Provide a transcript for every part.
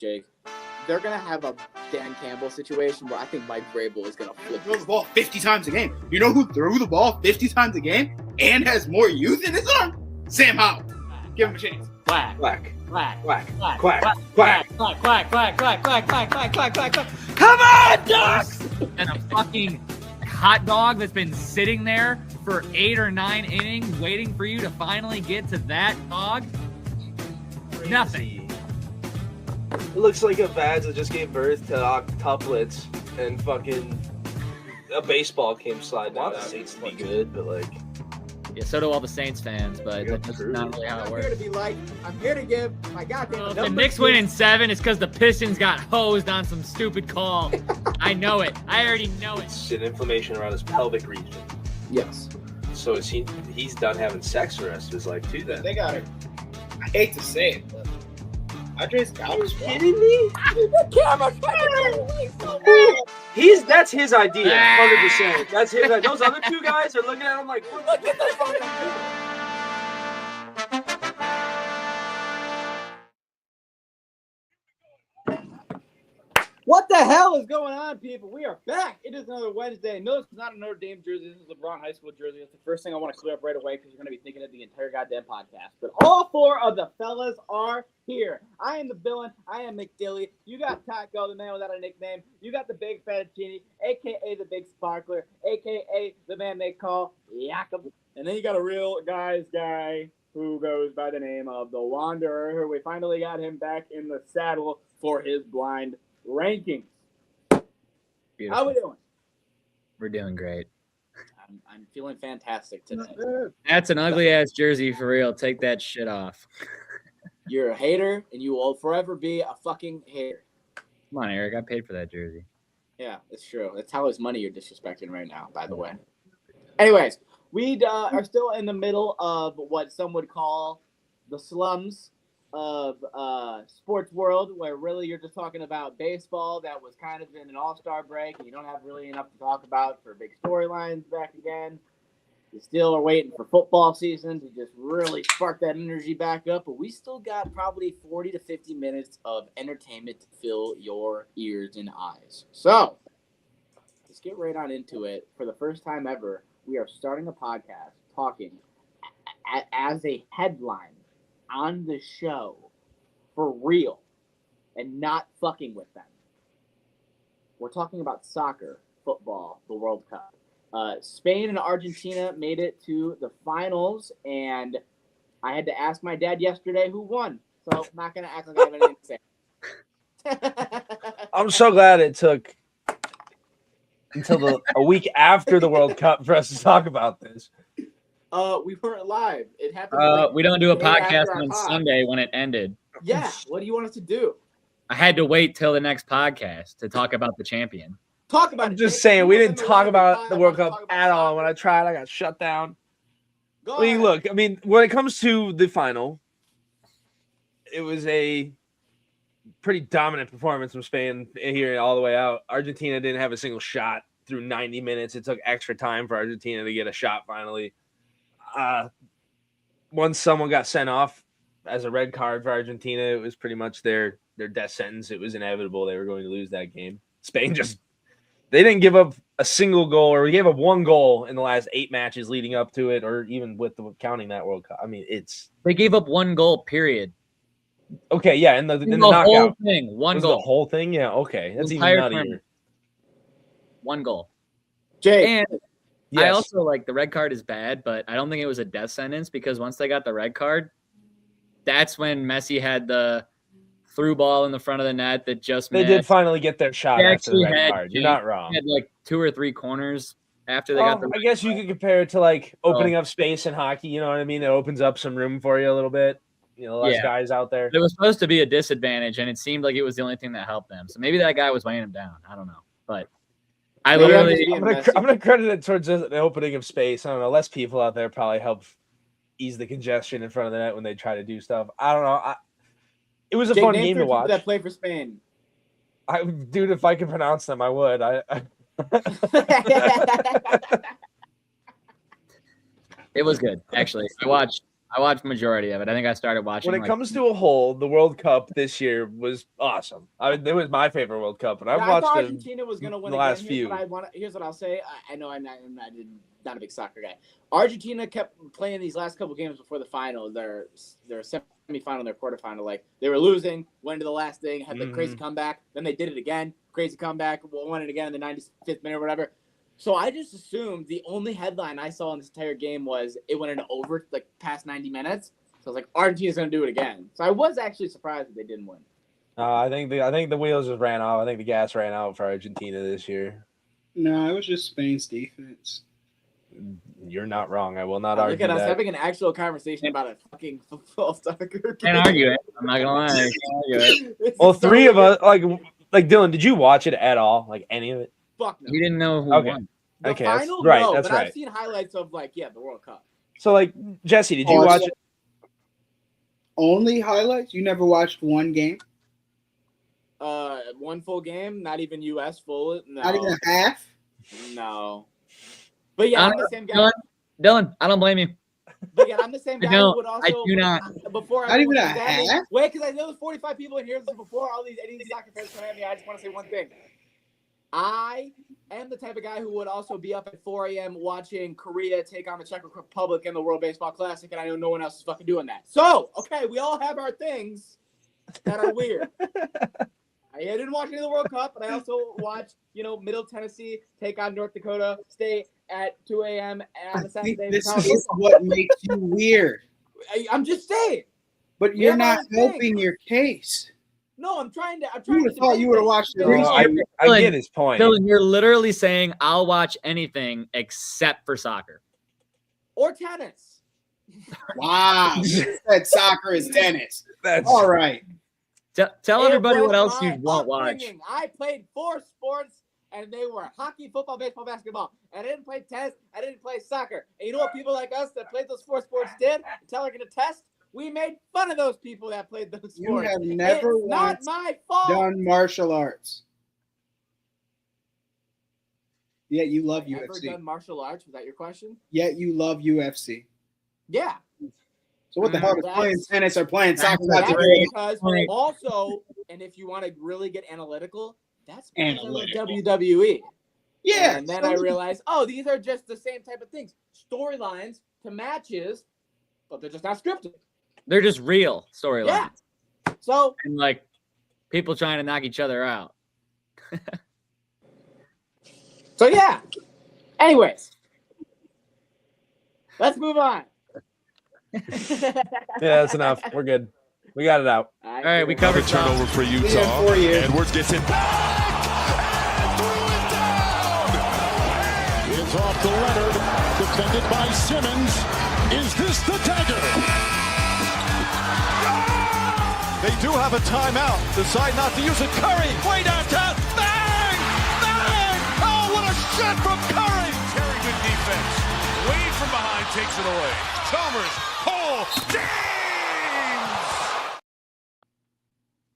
Jake. They're going to have a Dan Campbell situation where I think Mike Vrabel is going to flip. Throw the ball 50 times a game. You know who threw the ball 50 times a game and has more youth in his arm? Sam Howell. Give him a chance. Quack. Quack. Quack. Quack. Quack. Quack. Quack. Quack. Quack. Quack. Quack. Quack. Quack. Quack. Quack. Quack. Quack. Quack. Come on, Ducks! And a fucking hot dog that's been sitting there for 8 or 9 innings waiting for you to finally get to that dog. Nothing. It looks like a Vads that just gave birth to octuplets and fucking a baseball came sliding down. That seems to be good, but like. Yeah, so do all the Saints fans, but that's not really how it I'm works. here to be like, I'm here to give my goddamn Well, if number the Knicks win in 7, it's because the Pistons got hosed on some stupid call. I know it. I already know it. It's an inflammation around his pelvic region. Yes. So is he's done having sex the rest of his life too then. They got it. I hate to say it, but Andre's got it. Kidding me? That's his idea, 100%. That's his idea. Those other two guys are looking at him like, look at that fucking What the hell is going on, people? We are back. It is another Wednesday. No, this is not a Notre Dame jersey. This is a LeBron High School jersey. That's the first thing I want to clear up right away because you're going to be thinking of the entire goddamn podcast. But all 4 of the fellas are here. I am the villain. I am McDilly. You got Taco, the man without a nickname. You got the Big Fettuccine, a.k.a. the Big Sparkler, a.k.a. the man they call Jakob. And then you got a real guy's guy who goes by the name of the Wanderer, who we finally got him back in the saddle for his blind rankings. Beautiful. How we doing? We're doing great. I'm feeling fantastic today. That's an ugly ass jersey for real. Take that shit off. You're a hater, and you will forever be a fucking hater. Come on, Eric. I paid for that jersey. Yeah, it's true. That's how his money you're disrespecting right now, by the way. Anyways, we are still in the middle of what some would call the slums of sports world, where really you're just talking about baseball that was kind of in an all-star break and you don't have really enough to talk about for big storylines back again. You still are waiting for football season to just really spark that energy back up, but we still got probably 40 to 50 minutes of entertainment to fill your ears and eyes. So let's get right on into it. For the first time ever, we are starting a podcast talking as a headline on the show for real and not fucking with them. We're talking about soccer, football, the World Cup. Spain and Argentina made it to the finals, and I had to ask my dad yesterday who won. So I'm not going to act like I have anything to say. I'm so glad it took until a week after the World Cup for us to talk about this. We weren't live. It happened. We don't do a day after podcast our on pod. Sunday when it ended. Yeah. What do you want us to do? I had to wait till the next podcast to talk about the champion. Talk about I'm it. just saying, we didn't talk about the World Cup at all. When I tried, I got shut down. Go ahead. Look, I mean, when it comes to the final, it was a pretty dominant performance from Spain here all the way out. Argentina didn't have a single shot through 90 minutes. It took extra time for Argentina to get a shot finally. Once someone got sent off as a red card for Argentina, it was pretty much their death sentence. It was inevitable they were going to lose that game. Spain they didn't give up a single goal, or we gave up one goal in the last 8 matches leading up to it, or even with counting that World Cup. I mean, They gave up 1 goal, period. okay. Yeah, in the The knockout whole thing, 1 was goal. the whole thing. Yeah, okay, that's even Entire nuttier. tournament. 1 goal. Jay. And Yes. I also like the red card is bad, but I don't think it was a death sentence because once they got the red card, that's when Messi had the through ball in the front of the net that just They missed. did finally get their shot They after the actually red had card. You're not wrong. They had like 2 or 3 corners after they got the I red guess you card. could compare it to like opening up space in hockey. You know what I mean? It opens up some room for you a little bit. You know, less Yeah. guys out there. It was supposed to be a disadvantage, and it seemed like it was the only thing that helped them. So maybe that guy was weighing him down. I don't know, but I Maybe I'm literally just I'm gonna credit it towards the opening of space. I don't know. Less people out there probably help ease the congestion in front of the net when they try to do stuff. I don't know. It was a Jake, fun name game 3 to people watch. that play for Spain. Dude, if I could pronounce them, I would. it was good actually. I watched I watched majority of it. I think I started watching. When it comes to a whole, the World Cup this year was awesome. It was my favorite World Cup, and I've I watched thought it Argentina was going to win the again. last few. Here's what I'll say. I know I'm not a big soccer guy. Argentina kept playing these last couple games before the final. Their semifinal, their quarterfinal. Like they were losing, went into the last thing, had the crazy comeback. Then they did it again, crazy comeback, won it again in the 95th minute or whatever. So I just assumed the only headline I saw in this entire game was it went into over like past 90 minutes. So I was like, Argentina's gonna do it again. So I was actually surprised that they didn't win. I think the wheels just ran off. I think the gas ran out for Argentina this year. No, it was just Spain's defense. You're not wrong. I will not argue Look at us that. having an actual conversation about a fucking football soccer game. Can't argue it. I'm not gonna lie. Can't argue it. Well, three of us like Dylan. Did you watch it at all? Like any of it? Fuck no. You didn't know who Okay. won. The Okay, final, right. no, That's but right. I've seen highlights of the World Cup. So like Jesse, did you Oh, watch so- it? Only highlights? You never watched one game? One full game, not even US full. No, Not even a half? no. But yeah, I'm the same guy. Dylan, I don't blame you. But yeah, I'm the same I guy don't. who would also. I do not. Before Not even a everyone comes at me- half? Wait, because I know there's 45 people in here. So before all these soccer fans come at me, I just want to say one thing. I am the type of guy who would also be up at 4 a.m. watching Korea take on the Czech Republic in the World Baseball Classic, and I know no one else is fucking doing that. So, okay, we all have our things that are weird. I didn't watch any of the World Cup, but I also watched, Middle Tennessee take on North Dakota State at 2 a.m. on I a think Saturday. this is what makes you weird. I'm just saying. But We you're have not other things. helping your case. No, I'm trying to. You would have thought you would have watched the No, research. I get his point. Dylan, you're literally saying I'll watch anything except for soccer. Or tennis. Wow. You said soccer is tennis. That's All right. Tell It everybody was what else you my won't watch. upbringing. I played 4 sports, and they were hockey, football, baseball, basketball. And I didn't play tennis. I didn't play soccer. And you know what people like us that played those 4 sports did? Tyler can attest. We made fun of those people that played those sports. You have never it's not once my fault. done martial arts. Yet you love Ever UFC. done martial arts? Was that your question? Yet you love UFC. Yeah. So what the hell does That's- playing tennis or playing soccer got That's to do with because Right. also, and if you want to really get analytical, that's because I love Analytical. WWE. Yeah. And then I realized, these are just the same type of things. Storylines to matches, but they're just not scripted. They're just real storylines. Yeah. So, And like people trying to knock each other out. yeah. Anyways, let's move on. yeah, that's enough. We're good. We got it out. All right, we Another covered turnover for We had Utah. 4 years. Edwards gets it back and threw it down. It's off to Leonard, defended by Simmons. Is this the dagger? They do have a timeout. Decide not to use it. Curry, way downtown. Bang! Bang! Oh, what a shot from Curry! Very good defense. Wade from behind takes it away. Chalmers, Cole, James!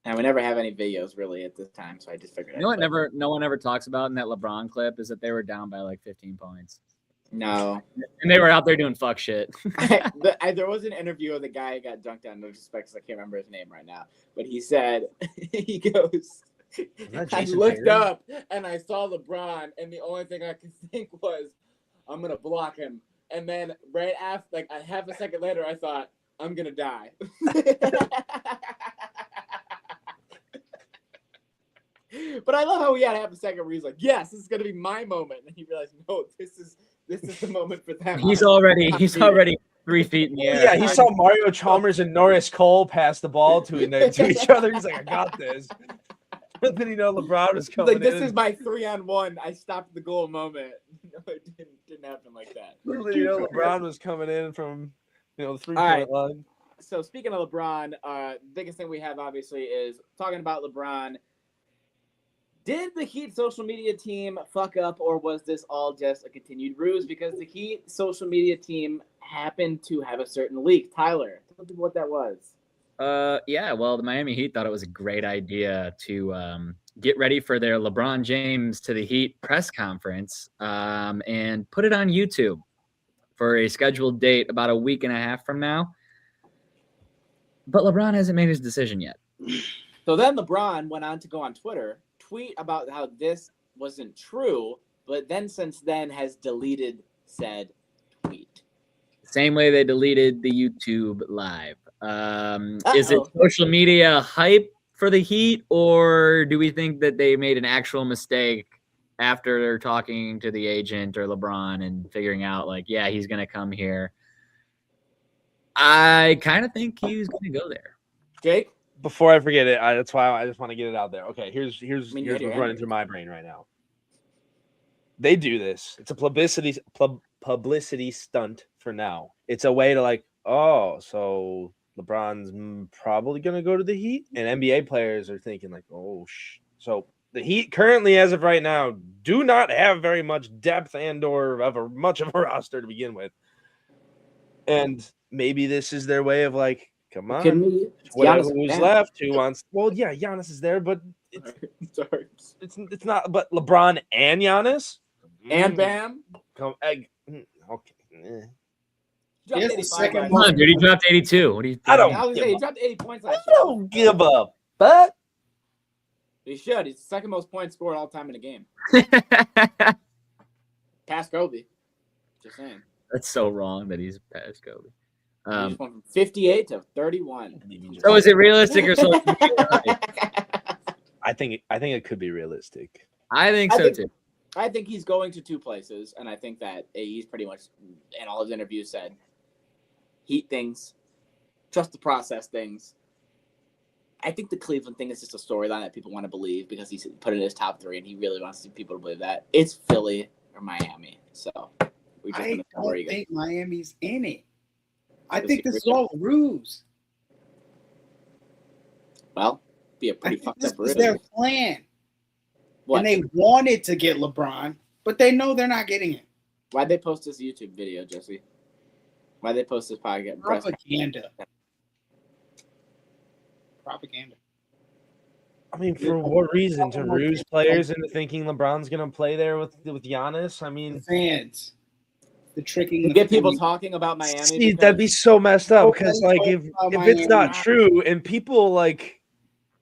And we never have any videos really at this time, so I just figured. You know what no one ever talks about in that LeBron clip is that they were down by like 15 points. No. And they were out there doing fuck shit. There was an interview of the guy who got dunked on. No disrespect, 'cause I can't remember his name right now. But he said, he goes, that I Jason looked Tatum? up and I saw LeBron, and the only thing I could think was, I'm going to block him. And then right after, like a half a second later, I thought, I'm going to die. But I love how he had half a second where he's like, yes, this is going to be my moment. And he realized, no, this is the moment for them. he's already 3 feet in the air. Yeah, he saw Mario Chalmers and Norris Cole pass the ball to each other. He's like, I got this. But then LeBron was He's coming like, this in. is my 3-on-1. I stopped the goal moment. No, it didn't happen like that. Literally, LeBron was coming in from the 3-point right. line. So speaking of LeBron, biggest thing we have obviously is talking about LeBron. Did the Heat social media team fuck up, or was this all just a continued ruse? Because the Heat social media team happened to have a certain leak. Tyler, tell people what that was. Yeah, well, the Miami Heat thought it was a great idea to get ready for their LeBron James to the Heat press conference and put it on YouTube for a scheduled date about a week and a half from now. But LeBron hasn't made his decision yet. So then LeBron went on to go on Twitter, tweet about how this wasn't true, but then since then has deleted said tweet. Same way they deleted the YouTube live. Is it Uh-oh. social media hype for the Heat, or do we think that they made an actual mistake after talking to the agent or LeBron and figuring out, like, yeah, he's going to come here? I kind of think he's going to go there. Jake? Before I forget it, that's why I just want to get it out there. Okay, here's I mean, you what's had your running hand through my brain right now. They do this. It's a publicity stunt for now. It's a way to like, oh, so LeBron's probably going to go to the Heat, and NBA players are thinking like, oh, so the Heat currently, as of right now, do not have very much depth and/or much of a roster to begin with, and maybe this is their way of like, come on, who's left? Who wants? Well, yeah, Giannis is there, but Sorry. it's not. But LeBron and Giannis And Bam? okay. Dropped Here's the 85 second last Come on, year. dude. He dropped 82. What do you think? I don't- I was gonna say, he dropped 80 points I last year. don't give a fuck. He should. He's the second most points scored all time in a game. Past Kobe. Just saying. That's so wrong that he's past Kobe. He just went from 58 to 31. So is it realistic or social media hype? I think it could be realistic. I think I so think- too. I think he's going to two places, and I think that he's pretty much, in all his interviews, said Heat things, trust the process things. I think the Cleveland thing is just a storyline that people want to believe because he's put it in his top 3, and he really wants people to believe that. It's Philly or Miami, so we just I gonna where you don't go. think Miami's in it. I Does think he this is really? all ruse. Well, be a I pretty think fucked this up was rhythm. their plan. What? And they wanted to get LeBron, but they know they're not getting it. Why'd they post this YouTube video, Jesse? Why'd they post this podcast? Propaganda. Propaganda. I mean, for what reason? To ruse players into thinking LeBron's gonna play there with Giannis? I The mean, fans. The tricking. To the get people fans. talking about Miami. see, because- that'd be so messed up Okay, because like talk if about it's not Miami. true and people like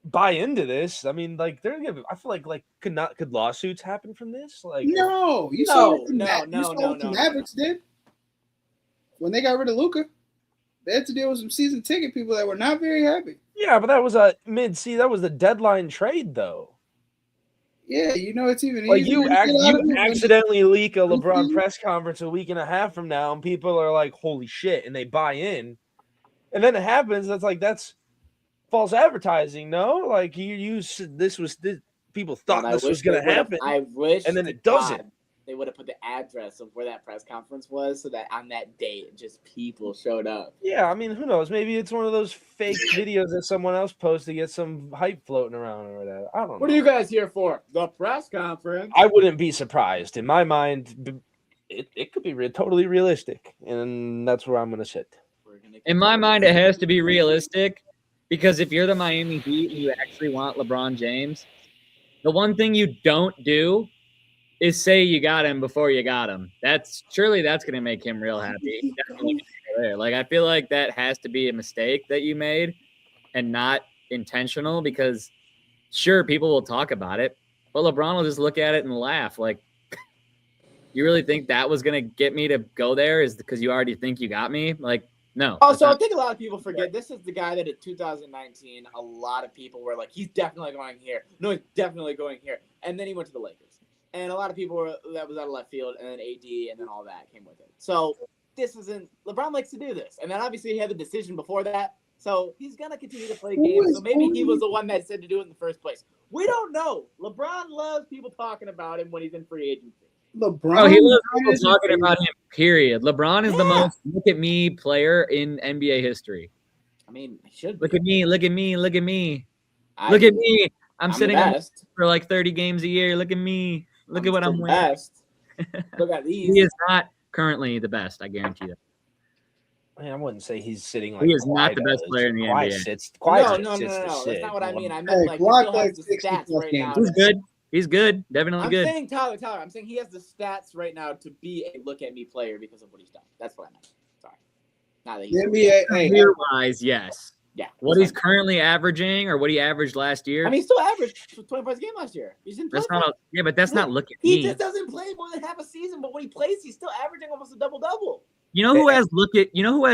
buy into this, I mean, like they're gonna. I feel like could lawsuits happen from this? Like, No, you No, saw what the, no, Ma- no, you saw no, what the no, no. Mavericks did when they got rid of Luka. They had to deal with some season ticket people that were not very happy. yeah, but that was a that was the deadline trade though. Yeah, you know it's even Like easier you to get out of it you when- accidentally leak a LeBron Mhm. press conference a week and a half from now, and people are like, "Holy shit!" and they buy in, and then it happens. That's false advertising. No, like people thought And this I was wish going they to would've- happen. I wish, and then to it doesn't. God they would have put the address of where that press conference was, so that on that date, just people showed up. Yeah, I mean, who knows? Maybe it's one of those fake videos that someone else posts to get some hype floating around or whatever. I don't know. What are you guys here for? The press conference. I wouldn't be surprised. In my mind, it could be totally realistic, and that's where I'm going to sit. We're gonna In my mind, it has to be realistic because if you're the Miami Heat and you actually want LeBron James, the one thing you don't do is say you got him before you got him. That's going to make him real happy. He definitely gonna go there. Like, I feel like that has to be a mistake that you made and not intentional because sure, people will talk about it, but LeBron will just look at it and laugh. Like, you really think that was going to get me to go there is because you already think you got me? Like, no. Also, I that's not- think a lot of people forget this is the guy that in 2019, a lot of people were like, he's definitely going here. No, he's definitely going here. And then he went to the Lakers. And a lot of people were that was out of left field, and then AD, and then all that came with it. So this isn't LeBron likes to do this, and then obviously he had the decision before that, so he's gonna continue to play games. So maybe he was the one that said to do it in the first place. We don't know. LeBron loves people talking about him when he's in free agency. LeBron. Oh, he loves people is- talking about him, period. LeBron is the Yeah. most look at me player in NBA history. I mean, he should. Look be. at me, look at me, look at me. I Look at mean, me. I'm the sitting in best. for like 30 games a year. Look at me. Look at what the I'm wearing. best. Look at these. He is not currently the best, I guarantee that. I mean, I wouldn't say he's sitting like He is not the Kawhi best does. player in the Kawhi NBA. sits. No, Kawhi no, just no, no, sits to no. sit. That's not what I mean. I meant Hey, like he Kawhi still has played the 60 stats plus right games. now. He's good. He's good. Definitely I'm good. saying Tyler. I'm saying he has the stats right now to be a look at me player because of what he's done. That's what I meant. Sorry. Not that he's The NBA, hey, Career wise, yes. Yeah. What he's currently averaging or what he averaged last year. I mean, he still averaged 20 points a game last year. He's in that's not but that's not look at He me. just doesn't play more than half a season, but when he plays, he's still averaging almost a double-double. You know who has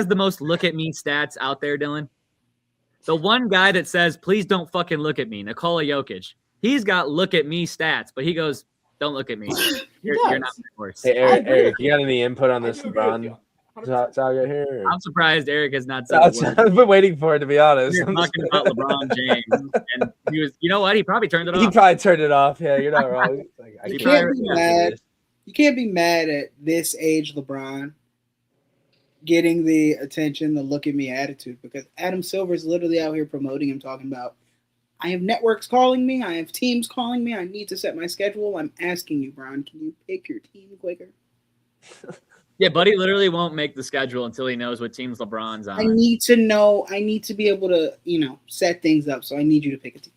the most look at me stats out there, Dylan? The one guy that says, please don't fucking look at me, Nikola Jokic. He's got look at me stats, but he goes, don't look at me. You're not worse. Hey, Eric, you got any input on this LeBron saga here? I'm surprised Eric has not said a word. I've been waiting for it, to be honest. You're talking about LeBron James, and he was. You know what? He probably turned it off. He probably turned it off. Yeah, you're not wrong. You can't be mad. You can't be mad at this age LeBron getting the attention, the look at me attitude, because Adam Silver is literally out here promoting him, talking about, I have networks calling me, I have teams calling me, I need to set my schedule. I'm asking you, Bron, can you pick your team quicker? Yeah, Buddy literally won't make the schedule until he knows what teams LeBron's on. I need to know. I need to be able to, set things up. So I need you to pick a team.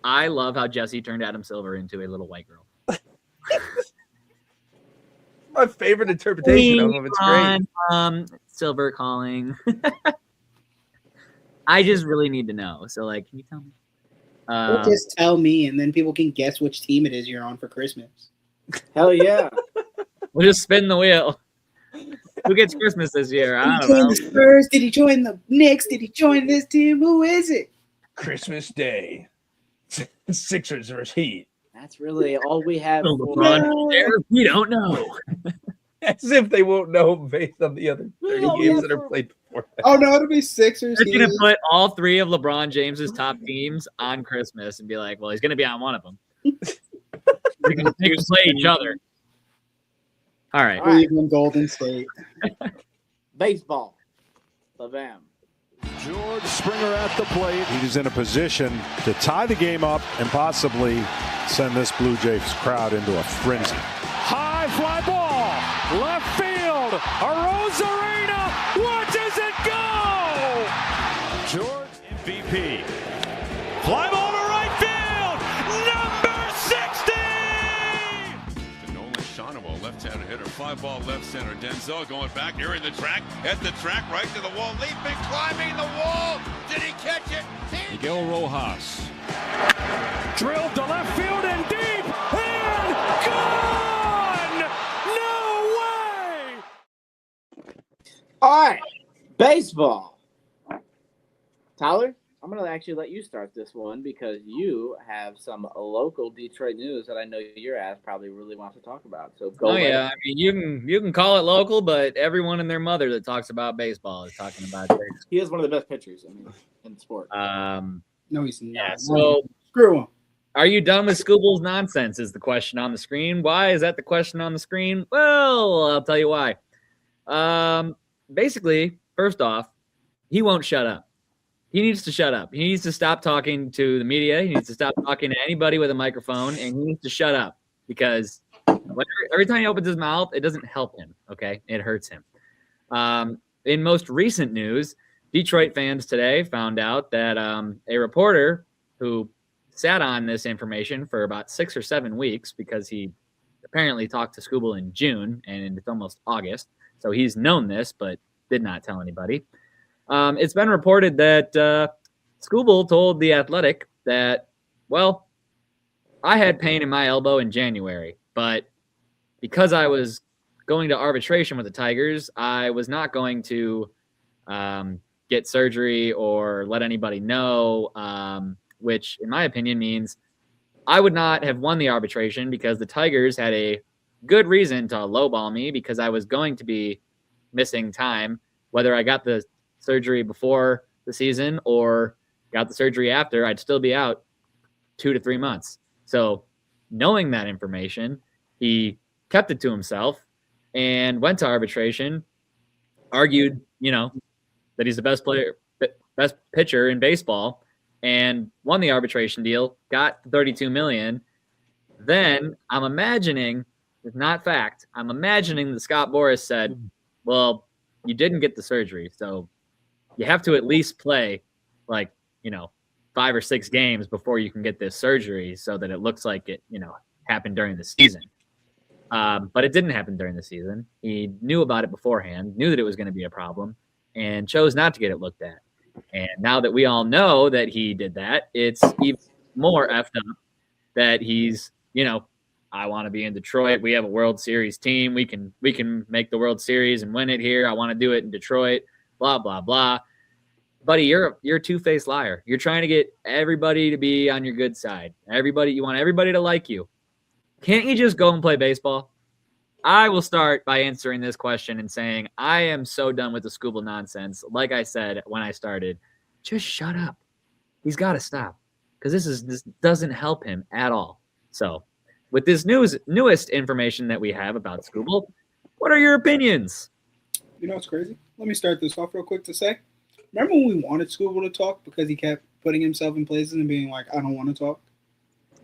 I love how Jesse turned Adam Silver into a little white girl. My favorite interpretation of him. It's great. Silver calling. I just really need to know. So, can you tell me? Or just tell me, and then people can guess which team it is you're on for Christmas. Hell yeah. We'll just spin the wheel. Who gets Christmas this year? I don't know. Did he join the Spurs? Did he join the Knicks? Did he join this team? Who is it? Christmas Day. Sixers versus Heat. That's really all we have. We don't know. As if they won't know based on the other 30 games that are played before that. Oh, no, it'll be Sixers. They're going to put all three of LeBron James's top teams on Christmas and be like, well, he's going to be on one of them. They're going to play each other. All right. Cleveland, Golden State. Baseball. Bam. George Springer at the plate. He's in a position to tie the game up and possibly send this Blue Jays crowd into a frenzy. High fly ball, left field, Arozarena watches it go! George MVP. Fly ball to right field, number 60! To Nolan Shawneau, left-hander hitter, fly ball left center. Denzel going back, nearing the track, at the track, right to the wall, leaping, climbing the wall. Did he catch it? Miguel Rojas. Drilled to left field and deep, and gone! No way! All right. Baseball. Tyler, I'm going to actually let you start this one because you have some local Detroit news that I know your ass probably really wants to talk about. So go ahead. Yeah. I mean, you can call it local, but everyone and their mother that talks about baseball is talking about it. He is one of the best pitchers in sport. No, he's not. Yeah, so screw him. Are you done with Scooble's nonsense is the question on the screen. Why is that the question on the screen? Well, I'll tell you why. Basically, first off, he won't shut up. He needs to shut up. He needs to stop talking to the media. He needs to stop talking to anybody with a microphone, and he needs to shut up because every time he opens his mouth, it doesn't help him, okay? It hurts him. In most recent news, Detroit fans today found out that a reporter who sat on this information for about 6 or 7 weeks because he apparently talked to Scooble in June, and it's almost August, so he's known this but did not tell anybody. It's been reported that Scooble told The Athletic that, well, I had pain in my elbow in January, but because I was going to arbitration with the Tigers, I was not going to get surgery or let anybody know, which in my opinion means I would not have won the arbitration because the Tigers had a good reason to lowball me because I was going to be missing time, whether I got the surgery before the season or got the surgery after, I'd still be out 2 to 3 months. So knowing that information, he kept it to himself and went to arbitration, argued, that he's the best pitcher in baseball, and won the arbitration deal, got $32 million. Then I'm imagining, it's not fact, I'm imagining that Scott Boras said, well, you didn't get the surgery, so you have to at least play 5 or 6 games before you can get this surgery so that it looks like it, happened during the season. But it didn't happen during the season. He knew about it beforehand, knew that it was going to be a problem, and chose not to get it looked at. And now that we all know that he did that, it's even more effed up that he's, I want to be in Detroit. We have a World Series team. We can make the World Series and win it here. I want to do it in Detroit. Blah blah blah. Buddy, you're a two-faced liar. You're trying to get everybody to be on your good side. You want everybody to like you. Can't you just go and play baseball? I will start by answering this question and saying I am so done with the Scooble nonsense. Like I said when I started, just shut up. He's got to stop because this doesn't help him at all. So, with this newest information that we have about Scooble, what are your opinions? You know what's crazy? Let me start this off real quick to say. Remember when we wanted Scooble to talk because he kept putting himself in places and being like, I don't want to talk?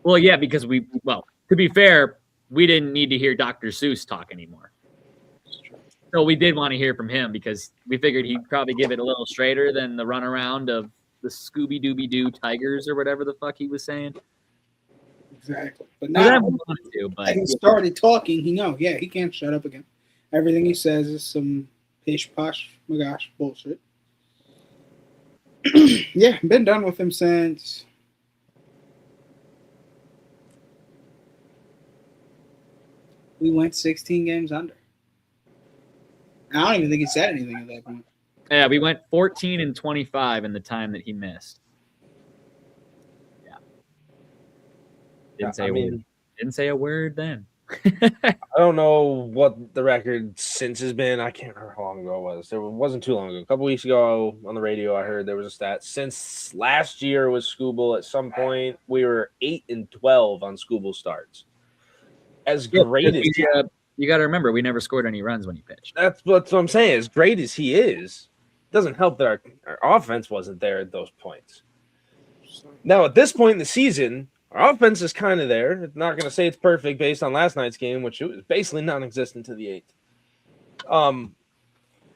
Well, yeah, because to be fair, we didn't need to hear Dr. Seuss talk anymore. So we did want to hear from him because we figured he'd probably give it a little straighter than the runaround of the Scooby-Dooby-Doo Tigers or whatever the fuck he was saying. Exactly. But now but he started talking, he can't shut up again. Everything he says is some pish-posh, my gosh, bullshit. Yeah, been done with him since we went 16 games under. I don't even think he said anything at that point. Yeah, we went 14-25 in the time that he missed. Yeah. Didn't say a word then. I don't know what the record since has been. I can't remember how long ago it was. It wasn't too long ago. A couple weeks ago on the radio, I heard there was a stat. Since last year with Scooble, at some point, we were 8-12 on Scooble starts. As great as you got to remember, we never scored any runs when he pitched. That's what I'm saying. As great as he is, it doesn't help that our offense wasn't there at those points. Now, at this point in the season, our offense is kind of there. I'm not going to say it's perfect based on last night's game, which was basically non-existent to the eighth.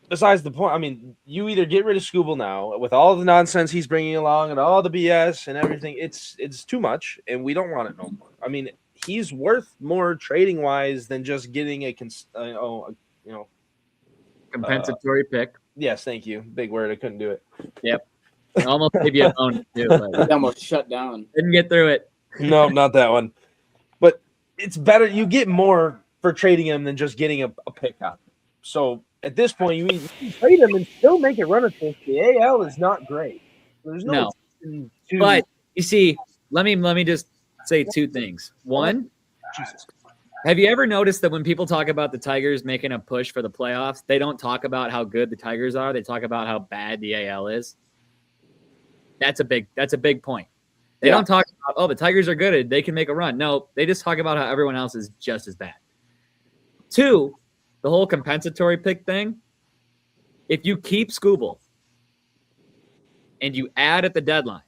Besides the point, I mean, you either get rid of Scooble now with all the nonsense he's bringing along and all the BS and everything. It's too much, and we don't want it no more. I mean, he's worth more trading wise than just getting a compensatory pick. Yes, thank you. Big word. I couldn't do it. Yep. I almost gave you a bonus too, but He almost shut down. didn't get through it. No, not that one. But it's better. You get more for trading him than just getting a pick out. So at this point, you can trade him and still make it run at this. The AL is not great. There's no. But you see, let me just say two things. One, have you ever noticed that when people talk about the Tigers making a push for the playoffs, they don't talk about how good the Tigers are. They talk about how bad the AL is. That's a big point. They don't talk about, the Tigers are good. They can make a run. No, they just talk about how everyone else is just as bad. Two, the whole compensatory pick thing. If you keep Scooble and you add at the deadline,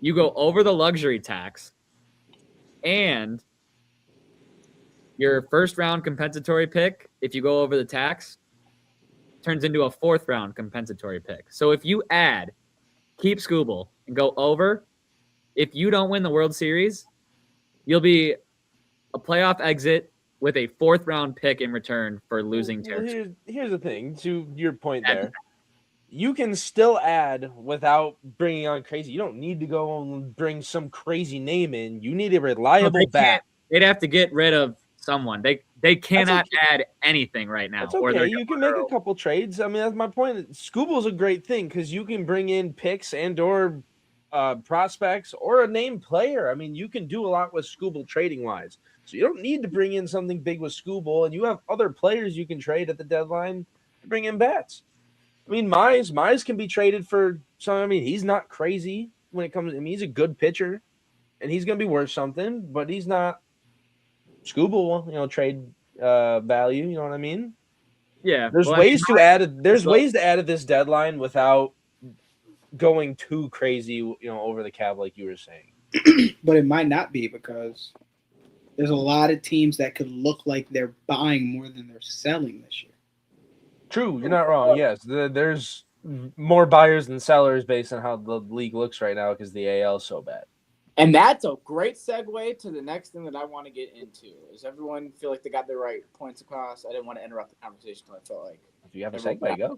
you go over the luxury tax and your first round compensatory pick, if you go over the tax, turns into a fourth round compensatory pick. So if you keep Scooble and go over, if you don't win the World Series, you'll be a playoff exit with a fourth round pick in return for losing territory. Here's the thing, to your point there. You can still add without bringing on crazy. You don't need to go and bring some crazy name in. You need a reliable bat. They'd have to get rid of someone. They cannot add anything right now. That's okay. You can make a couple trades. I mean, that's my point. Scooble's a great thing because you can bring in picks and or prospects or a named player. I mean, you can do a lot with Scooble trading wise. So you don't need to bring in something big with Scooble, and you have other players you can trade at the deadline to bring in bats. I mean, Mize can be traded for some. I mean, he's not crazy when it comes. I mean, he's a good pitcher, and he's going to be worth something, but he's not Scooble. Trade value. You know what I mean? Yeah. There's ways to add. There's ways to add at this deadline without going too crazy. Over the cap like you were saying. But it might not be because there's a lot of teams that could look like they're buying more than they're selling this year. True, you're not wrong. Yes, there's more buyers than sellers based on how the league looks right now because the AL is so bad. And that's a great segue to the next thing that I want to get into. Does everyone feel like they got their right points across? I didn't want to interrupt the conversation. I felt like if you have a segue, go.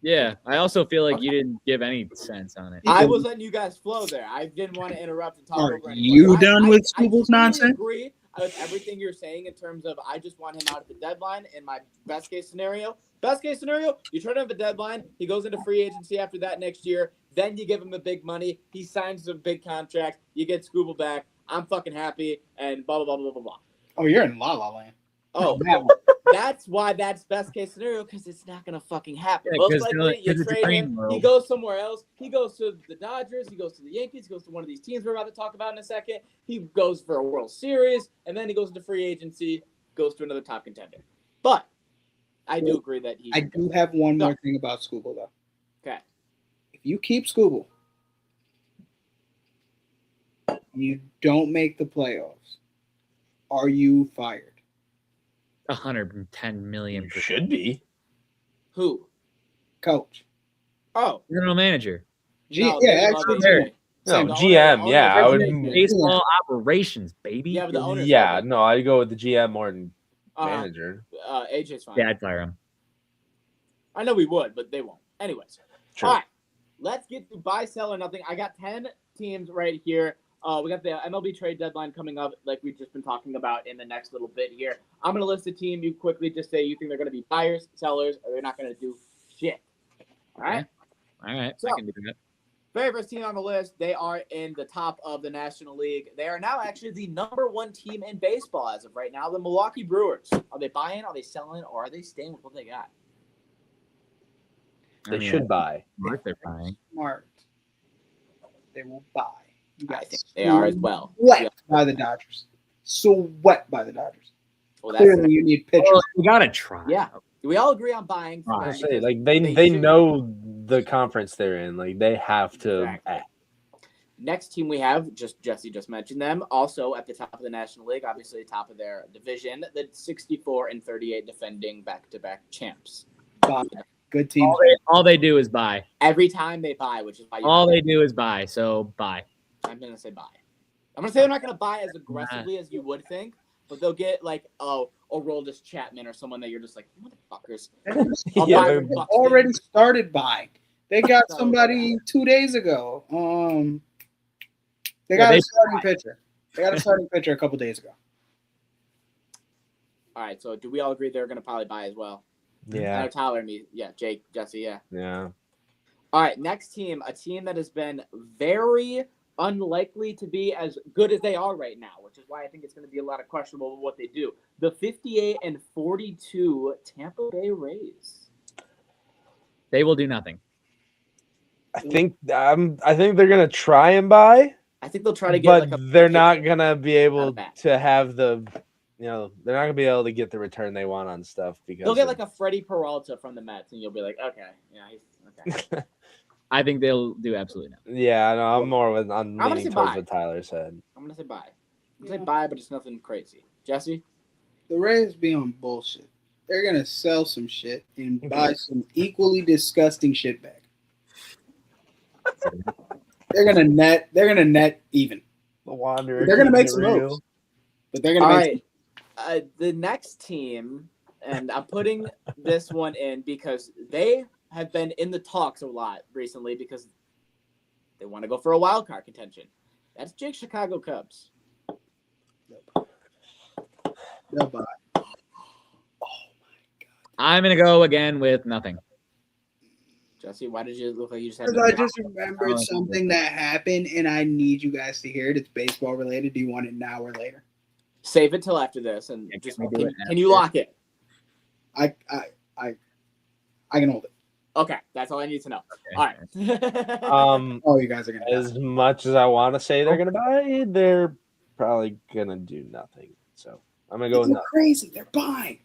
Yeah, I also feel like you didn't give any sense on it. I was letting you guys flow there. I didn't want to interrupt and talk Are over anyone. you So done with Scooble's I nonsense? agree with everything you're saying in terms of I just want him out at the deadline in my best case scenario. Best case scenario, you turn him at the deadline. He goes into free agency after that next year. Then you give him the big money. He signs a big contract. You get Scooble back. I'm fucking happy and blah, blah, blah, blah, blah, blah. Oh, you're in La La Land. Oh, That one. that's why that's best case scenario because it's not gonna fucking happen. Yeah, Most 'cause likely, you it's a trade dream him. world. He goes somewhere else. He goes to the Dodgers. He goes to the Yankees. He goes to one of these teams we're about to talk about in a second. He goes for a World Series, and then he goes into free agency. Goes to another top contender. But I do agree that he. I do have one more thing about Scooble, though. Okay. If you keep Scooble, you don't make the playoffs, are you fired? 110 million. You should be. Who? Coach. Oh, General manager. no, yeah, they love actually, AJ. No, Same. The GM. owner- Yeah, I owner- would. owner- Baseball operations, baby. Yeah, but the owner's Yeah, love it. no, I'd go with the GM more than Uh, manager. AJ's fine. Yeah, I'd fire him. I know we would, but they won't. Anyways. Sure. All right, let's get to buy, sell, or nothing. I got 10 teams right here. We got the MLB trade deadline coming up, like we've just been talking about in the next little bit here. I'm going to list a team. You quickly just say you think they're going to be buyers, sellers, or they're not going to do shit. All right? All right, So- I can do that. Very first team on the list, they are in the top of the National League. They are now actually the number one team in baseball as of right now, the Milwaukee Brewers. Are they buying, are they selling, or are they staying with what they got? They I mean, should buy. Smart, they're buying. Smart. They will buy. You I got think they are as well. swept by the Dodgers. Swept by the Dodgers. Well, that's Clearly, you need pitchers. Well, you gotta try. Yeah. We all agree on buying. Right. I because say, like they should- know the conference they're in. Like they have to Exactly. act. Next team we have, Jesse just mentioned them, also at the top of the National League, obviously top of their division, the 64-38 defending back-to-back champs. Buy. Good teams. All they do is buy. Every time they buy, which is why All they do is buy. So buy. I'm gonna say buy. I'm gonna say they're not gonna buy as aggressively as you would think, but they'll get like Aroldis Chapman or someone that you're just like motherfuckers. I'll Yeah, buy they're- from Buxton. Already started buying. They got So, somebody 2 days ago. They Yeah, got they a starting pitcher. They got a starting pitcher a couple days ago. All right, so do we all agree they're gonna probably buy as well? I Yeah, know Tyler and me, yeah, Jake, Jesse, yeah. yeah. All right, next team, a team that has been very unlikely to be as good as they are right now, which is why I think it's going to be a lot of questionable with what they do. The 58-42 Tampa Bay Rays. They will do nothing. I think they're gonna try and buy, I think they'll try to get but like a they're not gonna be Not able bad. to have the. They're not gonna be able to get the return they want on stuff because They'll get of- like a Freddie Peralta from the Mets, and you'll be like, okay, yeah, he's okay. I think they'll do absolutely nothing. Yeah, no, I'm more with I'm gonna leaning say towards buy. what Tyler said. I'm gonna say buy. I'm gonna say buy, but it's nothing crazy. Jesse, The Rays be on bullshit. They're gonna sell some shit and buy some equally disgusting shit back. They're gonna net even. The Wanderer. They're gonna make keeping some it real. moves. But they're gonna all make right. The next team, and I'm putting this one in because they have been in the talks a lot recently because they want to go for a wild card contention. That's Jake's Chicago Cubs. they'll buy. I'm gonna go again with nothing. Jesse, why did you look like you just had? Because I just remembered something that happened, and I need you guys to hear it. It's baseball related. Do you want it now or later? Save it till after this, and Yeah, just can we do it can you after? lock it? I can hold it. Okay, that's all I need to know. Okay. All right. Oh, you guys are gonna. As much as I want to say they're gonna buy, they're probably gonna do nothing. So I'm gonna go with They're nothing. crazy. They're buying.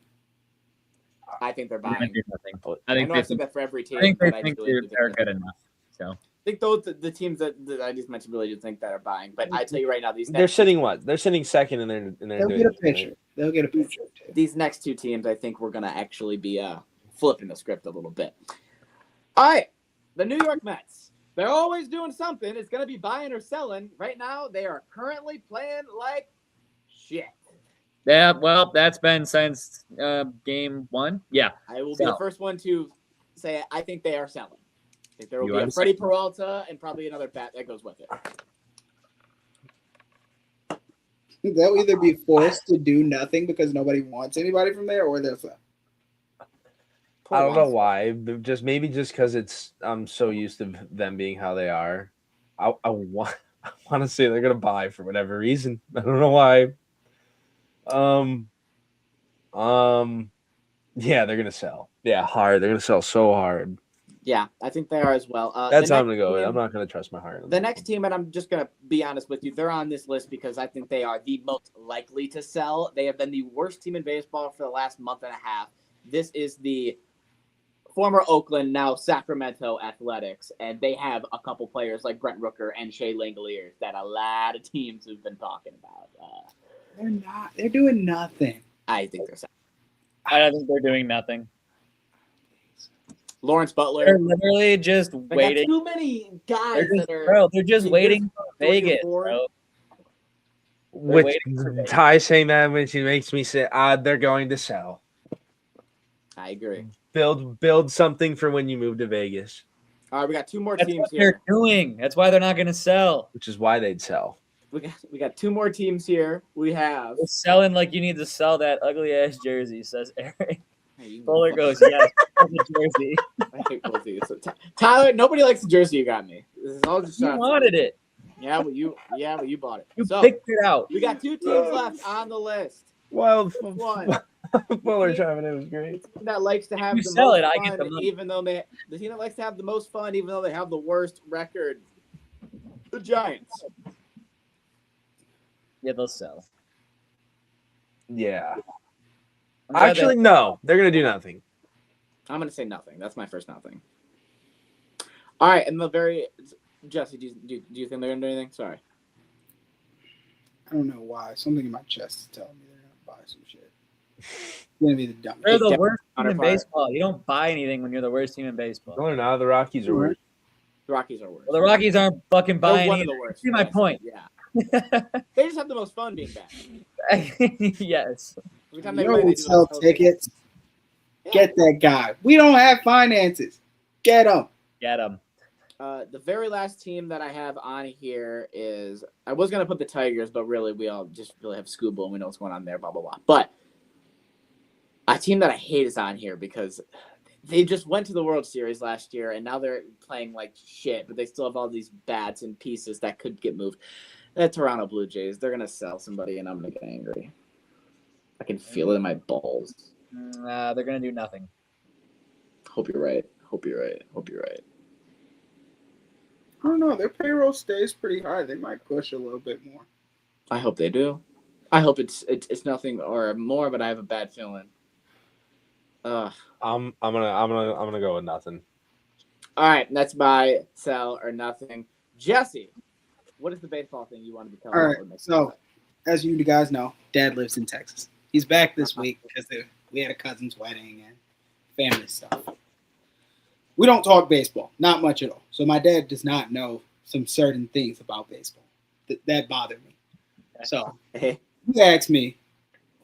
I think they're They're gonna buying. do nothing. I I think know I they said that for every team. I think they but think really do they're they're good enough. So I think those the teams that I just mentioned really do think that are buying. But I tell you right now, They're sitting what? They're sitting second, and they're They'll doing get a nothing, right? pitcher. They'll get a pitcher too. these next two teams, I think we're gonna actually be flipping the script a little bit. All right, the New York Mets. They're always doing something. It's gonna be buying or selling. Right now, they are currently playing like shit. yeah, well, that's been since game one. Yeah, I will be the So. first one to say I think they are selling. I think there will You be are a Freddie Peralta and probably another bat that goes with it. They'll either be forced to do nothing because nobody wants anybody from there, or they'll sell. I don't know why. But maybe just because I'm so used to them being how they are. I want to say they're gonna buy for whatever reason. I don't know why. Yeah, they're gonna sell. Yeah, hard. They're gonna sell so hard. Yeah, I think they are as well. That's the how I'm next gonna go. team- I'm not gonna trust my heart. The next team, and I'm just going to be honest with you, they're on this list because I think they are the most likely to sell. They have been the worst team in baseball for the last month and a half. This is the former Oakland, now Sacramento Athletics, and they have a couple players like Brent Rooker and Shea Langoliers that a lot of teams have been talking about. They're not. They're doing nothing. I think they're selling. I don't think they're doing nothing. Lawrence Butler. They're literally just They got waiting. too many guys They're just, that are. bro, they're just Here's waiting for 3 or Vegas, 4. bro. Which waiting for Vegas. Ty saying that makes me say, they're going to sell. I agree. Build something for when you move to Vegas, All right, we got 2 more That's teams what here. they're doing. That's why they're not going to sell. which is why they'd sell. We got 2 more teams here. We have. They're selling like you need to sell that ugly ass jersey, says Eric. Hey, you Bowler fuck- goes, yes, sell the jersey. I hate both of you. So, Tyler, nobody likes the jersey you got me. This is all just You shots. wanted it. Yeah, but you bought it. You So picked it out. we got 2 teams left on the list. Wild One Fuller driving it was great. team that likes to have You the sell most it, I fun, get the money. even though the team that likes to have the most fun, even though they have the worst record. The Giants. Yeah, they'll sell. Yeah. I'm glad Actually, no. They're gonna do nothing. I'm gonna say nothing. That's my first nothing. All right, and the very Jesse, do you think they're gonna do anything? Sorry. I don't know why. Something in my chest is telling me they're gonna buy some shit. It's gonna be the dumbest. they're the Hey, worst team in counterpart. baseball. You don't buy anything when you're the worst team in baseball. No, they're not. The Rockies are worse. The Rockies are worse. Well, the Rockies aren't fucking They're buying one of either. the worst. See my yes. point. Yeah. They just have the most fun being bad. Yes. Every time You they know play, who they do sell the tickets? Yeah. Get that guy. We don't have finances. Get them. Get them. The very last team that I have on here is I was gonna put the Tigers, but really we all just really have Scuba and we know what's going on there, blah blah blah. But a team that I hate is on here because they just went to the World Series last year and now they're playing like shit, but they still have all these bats and pieces that could get moved. The Toronto Blue Jays, they're gonna sell somebody and I'm gonna get angry. I can feel it in my balls. They're gonna do nothing. Hope you're right. Hope you're right. Hope you're right. I don't know. Their payroll stays pretty high. They might push a little bit more. I hope they do. I hope it's nothing or more, but I have a bad feeling. I'm gonna go with nothing. All right, that's buy, sell, or nothing. Jesse, what is the baseball thing you wanted to tell All us? right. So, as you guys know, Dad lives in Texas. He's back this week because we had a cousin's wedding and family stuff. We don't talk baseball, not much at all. So my dad does not know some certain things about baseball that bother me. So Hey, he asked me,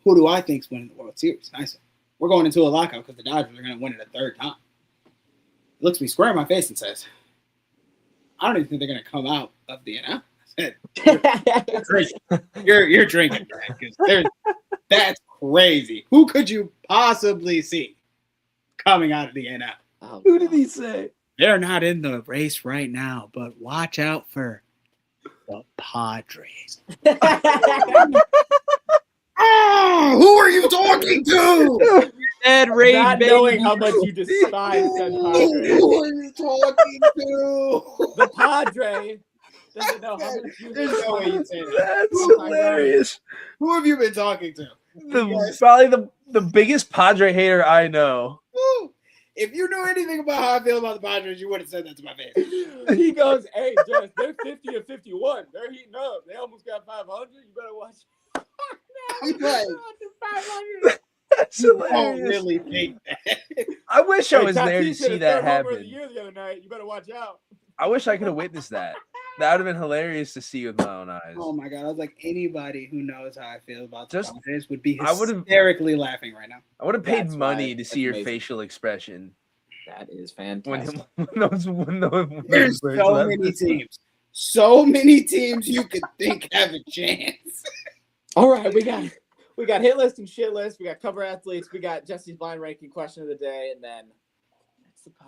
who do I think's winning the World Series? And I said, we're going into a lockout because the Dodgers are going to win it a third time. He looks me square in my face and says, I don't even think they're going to come out of the NL. I said, you're drinking, Brad, 'cause that's crazy. Who could you possibly see coming out of the NL? oh, Who did he say? They're not in the race right now, but watch out for the Padres. Oh, who are you talking to? Ed Reed, Not baby. knowing how much you despise said Padres. Who are you talking to? The Padre doesn't know how much you There's no way you despise. say that. That's Oh my hilarious. Who have you been talking to? Probably the biggest Padre hater I know. Who? If you knew anything about how I feel about the Padres, you would have said that to my face. He goes, hey, Jess, they're 50 and 51. They're heating up. They almost got 500. You better watch. I'm like, 500. That's you don't hilarious. really think that. I wish I Hey, was there to Tatis hit see his that third homer of the happen. year the other night. You better watch out. I wish I could have witnessed that. That would have been hilarious to see with my own eyes. Oh my god! I was like, anybody who knows how I feel about the Just- Padres would be I would've- hysterically laughing right now. I would have paid That's money right. to see your That's amazing. facial expression That is When fantastic. There's so so many teams. So many teams you could think have a chance. All right, we got hit list and shit list. We got cover athletes. We got Jesse's blind ranking question of the day, and then that's the pod.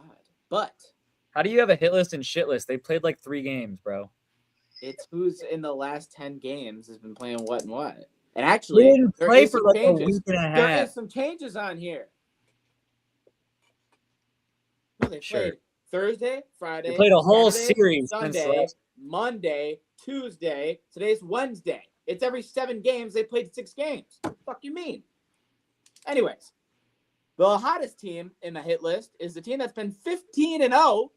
But How do you have a hit list and shit list? They played like 3 games, bro. it's who's in the last 10 games has been playing what and what. And We actually, didn't there play is for some like a changes. week and a There half. is some changes on here. No, they Sure. played Thursday, Friday. They played a whole Saturday, series since Sunday, last- Monday, Tuesday. Today's Wednesday. It's every 7 games. They played 6 games. What the fuck you mean? Anyways, the hottest team in the hit list is the team that's been 15-0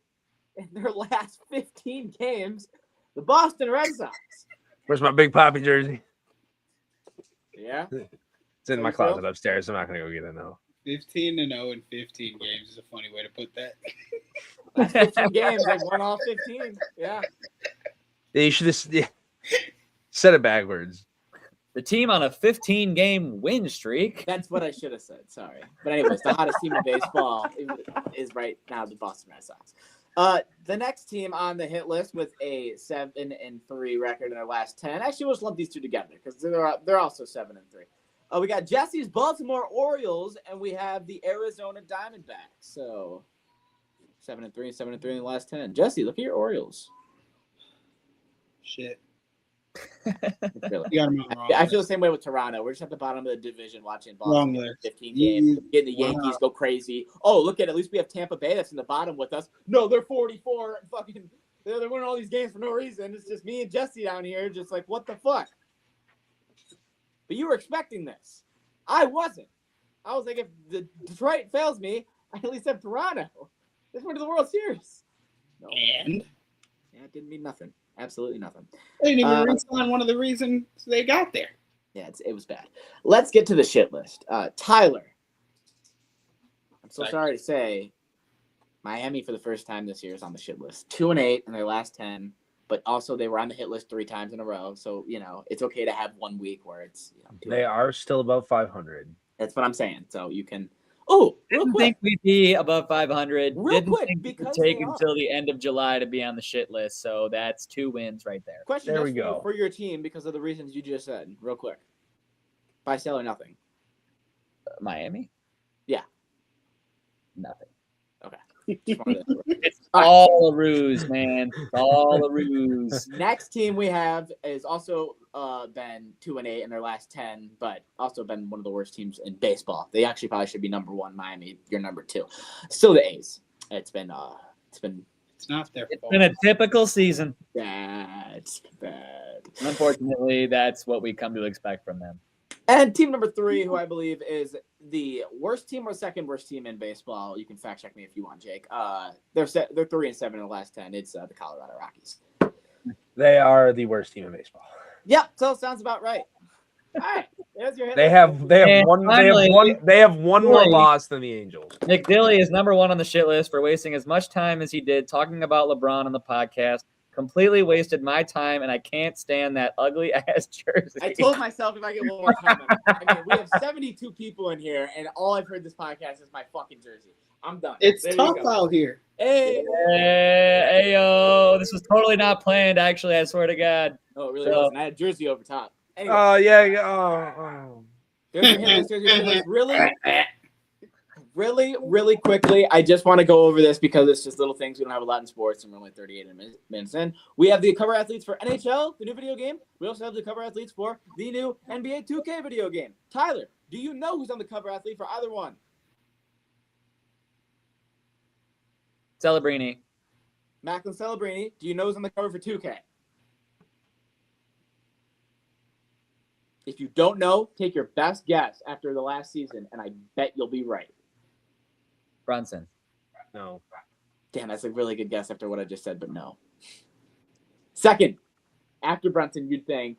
in their last 15 games, the Boston Red Sox. Where's my Big Poppy jersey? Yeah. It's in my closet upstairs. I'm not gonna go get it now. 15-0 in 15 games is a funny way to put that. Last 15 games, they've won all 15. Yeah. Yeah, you should have said it backwards. The team on a 15-game win streak. That's what I should have said. Sorry. But anyways, the hottest team in baseball is right now the Boston Red Sox. The next team on the hit list with a 7-3 record in their last 10. Actually, we'll just lump these two together because they're also 7-3. We got Jesse's Baltimore Orioles, and we have the Arizona Diamondbacks. So 7-3 and 7-3 in the last 10. Jesse, look at your Orioles. Shit. Really. You got them wrong. I feel the same way with Toronto. We're just at the bottom of the division watching Wrong Boston list. 15 games, getting the Wow. Yankees go crazy. Oh, look at least we have Tampa Bay that's in the bottom with us. No, they're 44. Fucking, they're winning all these games for no reason. It's just me and Jesse down here, just like, what the fuck? But you were expecting this. I wasn't. I was like, if the Detroit fails me, I at least have Toronto. This went to the World Series. No. And Yeah, it didn't mean nothing. Absolutely nothing. they didn't even re-sign one of the reasons they got there. Yeah, it was bad. Let's get to the shit list. Tyler. I'm so sorry to say, Miami for the first time this year is on the shit list. 2-8 in their last 10, but also they were on the hit list 3 times in a row. So, it's okay to have 1 week where it's. They are still above 500. That's what I'm saying. So you can. Oh, real Didn't quick. think we'd be above 500. Real Didn't quick, think it would because take they are. until the end of July to be on the shit list. So that's 2 wins right there. Question There just we for you, go. for your team because of the reasons you just said. Real quick. Buy, sell, or nothing. Miami? Yeah. Nothing. Just wanted to- It's All right. all a ruse, man. It's all a ruse. Next team we have is also been 2-8 in their last 10, but also been one of the worst teams in baseball. They actually probably should be number 1. Miami, you're number 2. Still the A's. It's been It's not their It's fault. been a typical season. bad. It's bad. Unfortunately, that's what we come to expect from them. And team number 3, who I believe is the worst team or second worst team in baseball. You can fact check me if you want, Jake. They're 3-7 in the last 10. It's the Colorado Rockies. They are the worst team in baseball. Yep, so sounds about right. All right, there's your hit They list. have And one finally, they have one more Dilly. loss than the Angels. McDilly is number 1 on the shit list for wasting as much time as he did talking about LeBron on the podcast. Completely wasted my time, and I can't stand that ugly ass jersey. I told myself if I get one more comment. I mean, we have 72 people in here, and all I've heard this podcast is my fucking jersey. I'm done. It's There you tough go. out here. Hey. Hey, yo, this was totally not planned. Actually, I swear to God. Oh, it really So- wasn't. I had jersey over top. Anyway, Oh yeah. Oh. there's your hit list, there's your hit list. Really quickly, I just want to go over this because it's just little things. We don't have a lot in sports, and we're only 38 minutes in. We have the cover athletes for NHL, the new video game. We also have the cover athletes for the new NBA 2K video game. Tyler, do you know who's on the cover athlete for either one? Celebrini. Macklin Celebrini, do you know who's on the cover for 2K? If you don't know, take your best guess after the last season, and I bet you'll be right. Brunson. No. Damn, that's a really good guess after what I just said, but no. Second, after Brunson, you'd think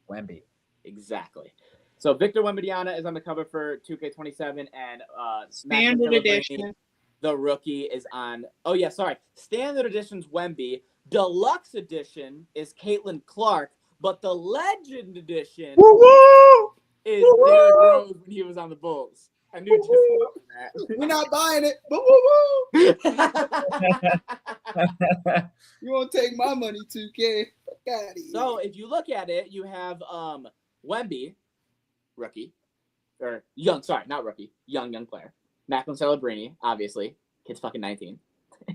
Wemby. exactly. So Victor Wembanyama is on the cover for 2K27, and Standard Macklin Celebrini, edition. the rookie, is on. Oh yeah, sorry. Standard edition's Wemby. Deluxe edition is Caitlin Clark, but the Legend edition is Derrick Rose when he was on the Bulls. I knew just that. We're not buying it. Woo, woo, woo. You won't take my money, 2K. Fuck out of here. So if you look at it, you have Wemby, rookie, or young. Sorry, not rookie. Young player. Macklin Celebrini, obviously. Kid's fucking 19.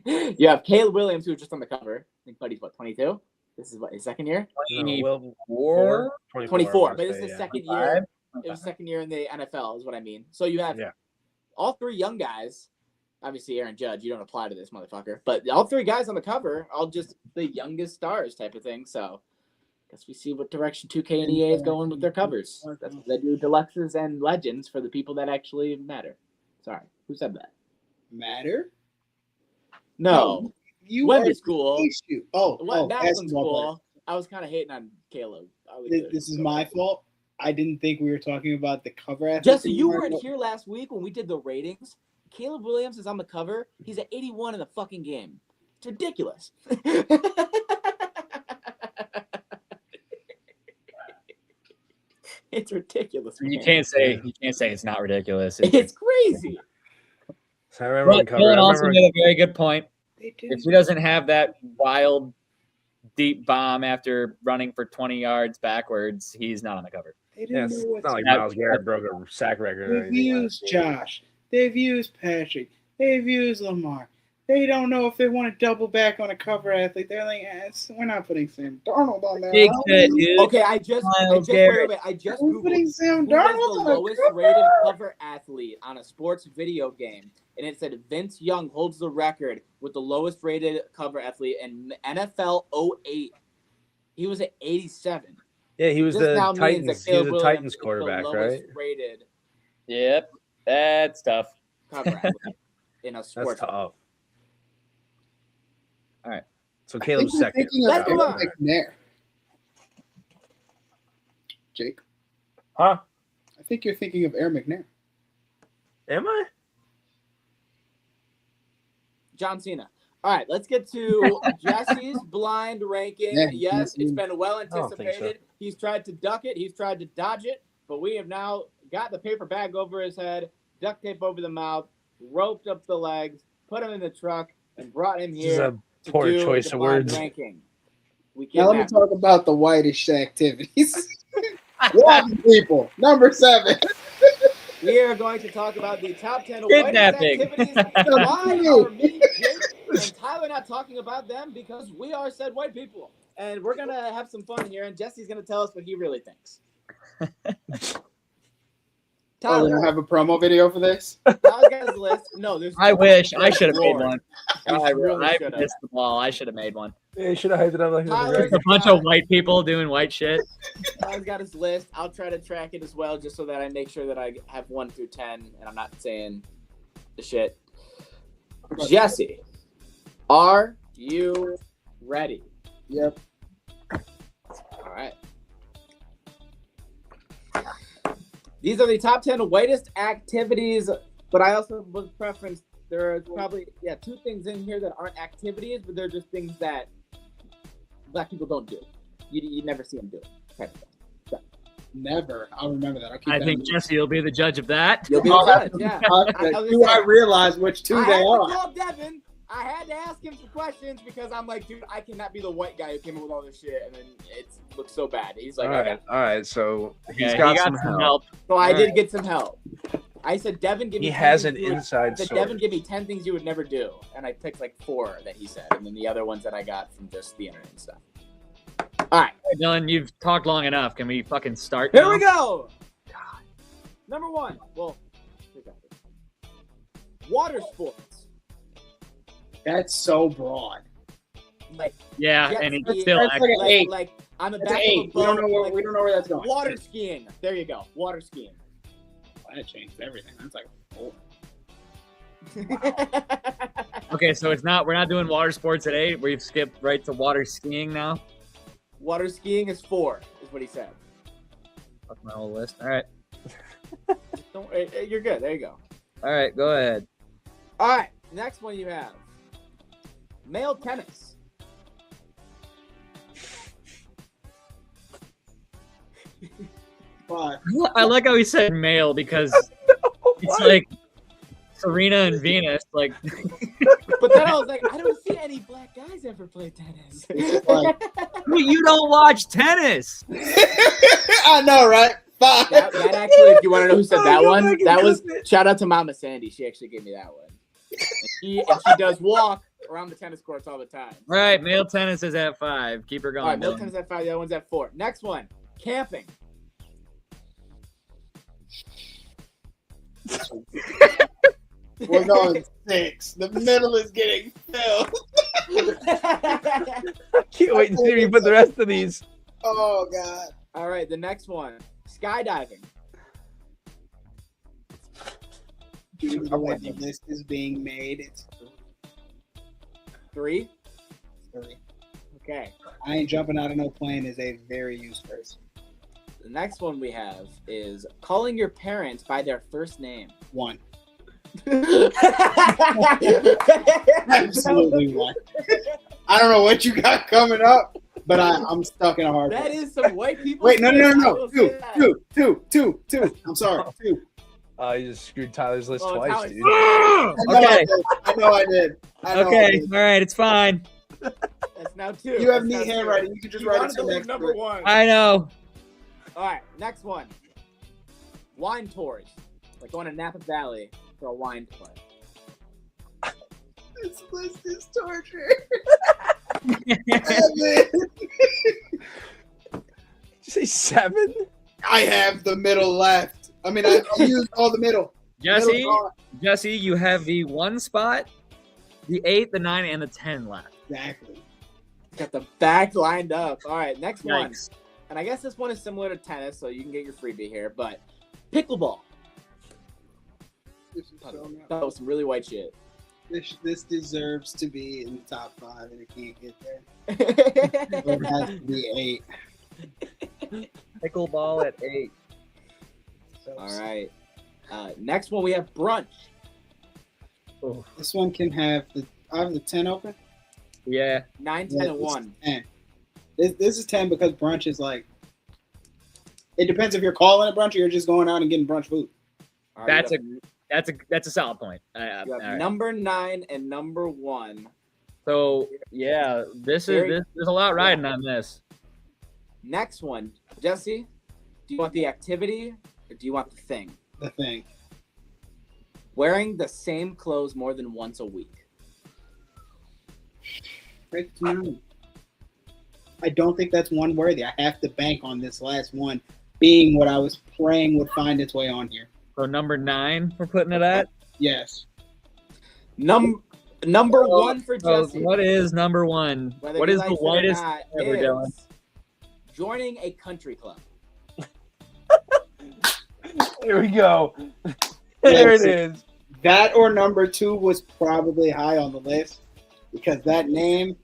You have Caleb Williams, who's just on the cover. I think Buddy's 22. This is what his second year. 24. 24, but this is his second year. It was second year in the NFL, is what I mean. So you have all three young guys. Obviously, Aaron Judge, you don't apply to this motherfucker. But all three guys on the cover, all just the youngest stars type of thing. So I guess we see what direction 2K and EA is going with their covers. That's what they do, deluxes and legends for the people that actually matter. Sorry, who said that? Matter? No. You Wemby's cool. basketball Macklin's cool. I was kind of hating on Caleb. This is my fault. I didn't think we were talking about the cover. Jesse, you weren't here last week when we did the ratings. Caleb Williams is on the cover. He's at 81 in the fucking game. It's ridiculous. It's ridiculous. You can't say it's not ridiculous. It's crazy. So I remember on cover. Dylan also made a very good point. If he doesn't have that wild, deep bomb after running for 20 yards backwards, he's not on the cover. It's not like Myles Garrett broke a sack record. They've used Josh. They've used Patrick. They've used Lamar. They don't know if they want to double back on a cover athlete. They're like, we're not putting Sam Darnold on that. Okay, I just putting Sam who Darnold was the on the lowest cover? rated cover athlete on a sports video game, and it said Vince Young holds the record with the lowest rated cover athlete in NFL 08. He was at 87. Yeah, he was This now the means that Titans. He was Caleb the Williams Titans is the quarterback, lowest right? rated Yep, that's tough. cover athlete in a That's sports. tough. All right. So Caleb's second. Let's move on. McNair. Jake, Huh? I think you're thinking of Aaron McNair. Am I? John Cena. All right, let's get to Jesse's blind ranking. Yeah, Yes, it's Cena. been well I don't think so. anticipated. He's tried to duck it. He's tried to dodge it. But we have now got the paper bag over his head, duct tape over the mouth, roped up the legs, put him in the truck, and brought him This is here a poor to do choice the of blind words. ranking. We Now let me kidnapped talk about the whitest activities. Walking people, number 7. We are going to talk about the top 10 Kidnapping. whitest activities. Why are me, Jake, and Tyler not talking about them? Because we are said white people. And we're going to have some fun here, and Jesse's going to tell us what he really thinks. Oh, we don't have a promo video for this? Tyler's got his list. No, there's. I wish I should have made Lord. one. I really I should have. missed the ball. I should have made one. Yeah, you should have hyped it up like Tyler- A bunch of white people doing white shit. Tyler's got his list. I'll try to track it as well, just so that I make sure that I have 1 through 10, and I'm not saying the shit. Jesse, are you ready? Yep. All right. These are the top 10 whitest activities, but I also would preference there are probably 2 things in here that aren't activities, but they're just things that black people don't do. You never see them do it. Okay. Never. I'll remember that. I'll keep I that think in Jesse will be the judge of that. You'll be I'll the have judge, to yeah. talk I was to- gonna Do I say, realize which 2 I they had to are? call Devin. I had to ask him some questions because I'm like, dude, I cannot be the white guy who came up with all this shit, and then it looks so bad. He's like, all right. So Okay, he's got, some help. So I All did right. get some help. I said, Devin, give me. He 10 has things an you would- inside I said, source. Devin, give me 10 things you would never do, and I picked like 4 that he said, and then the other ones that I got from just the internet and stuff. All right, Dylan, you've talked long enough. Can we fucking start? here now? we go. Number 1. Well, water sports. That's so broad. Like, Yeah, jet and he skiing, still That's like an 8. like on the That's an back of a 8. We don't know boat, where like, we don't know where that's going. water skiing. There you go. Water skiing. That changed everything. That's like 4. Okay, so it's not. We're not doing water sports at 8. We've skipped right to water skiing now. Water skiing is 4, is what he said. Fuck my whole list. All right, You're good. There you go. all right, go ahead. All right. Next one you have male tennis. But I like how he said male because It's like Serena and Venus. Like, But then I was like, I don't see any black guys ever play tennis. you don't watch tennis. I know, right? Fine. that actually, if you want to know who said that one, that was shout out to Mama Sandy. She actually gave me that one. And she does walk around the tennis courts all the time. Right, male tennis is at 5. Keep her going. All right, male Dylan. tennis at 5. The other one's at 4. Next one, camping. We're going 6. The middle is getting filled. Can't wait to see you put the rest of these. Oh God. All right, the next one, skydiving. Due to the way the list is being made, it's 3. 3. Okay. I ain't jumping out of no plane is a very used person. The next one we have is calling your parents by their first name. 1. Absolutely. Absolutely 1. I don't know what you got coming up, but I'm stuck in a hard That place. is some white people. Wait, no. shit, I will say that. 2. I'm sorry, 2. You just screwed Tyler's list Oh, twice, Tyler's- dude. Okay. I know I did. Okay, all right, it's fine. That's now 2. You have That's neat now 2. handwriting. You can just You write wanted it to to leave next number to it. 1. I know. All right, next one. Wine tours. Like going to Napa Valley for a wine tour. This list is torture. Did you say 7? I have the middle left. I mean, I used all the middle. Jesse, Middle gone. Jesse, you have the 1 spot, the 8, the 9, and the 10 left. Exactly. Got the back lined up. All right, next one. Yikes. And I guess this one is similar to tennis, so you can get your freebie here. But pickleball. This is so nuts. That was some really white shit. This deserves to be in the top 5, and it can't get there. It has to be 8. Pickleball at 8. So All right. Next one we have brunch. This one can have I have the 10 open. Yeah. 9, 10, Yeah, and 1. 10. This is 10 because brunch is like. It depends if you're calling it brunch or you're just going out and getting brunch food. All right, That's a solid point. you have All right. number 9 and number 1. So yeah, there's a lot riding on this. Next one, Jesse. Do you want the activity or do you want the thing? The thing. Wearing the same clothes more than once a week. Break it down. I don't think that's one worthy. I have to bank on this last one being what I was praying would find its way on here. So number 9, we're putting it at. Yes. Number 1 for So Jesse. what is number 1? Whether What he is the likes it or whitest not, ever, is Dylan? joining a country club. Here we go. There it is. That or number 2 was probably high on the list because that name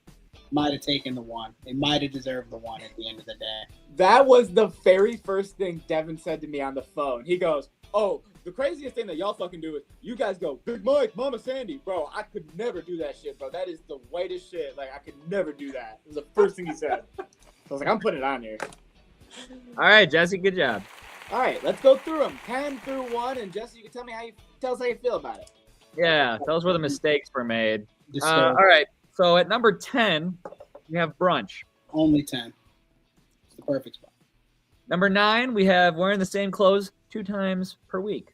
might have taken the 1. It might have deserved the 1 at the end of the day. That was the very first thing Devin said to me on the phone. He goes, "Oh, the craziest thing that y'all fucking do is you guys go, Big Mike, Mama Sandy. Bro, I could never do that shit, bro. That is the whitest shit. Like, I could never do that." It was the first thing he said. So I was like, I'm putting it on here. All right, Jesse, good job. All right, let's go through them. 10 through 1. And Jesse, you can tell us how you feel about it. Yeah, tell us where the mistakes were made. Just All right, so at number 10, we have brunch. only 10. It's the perfect spot. Number 9, we have wearing the same clothes 2 times per week.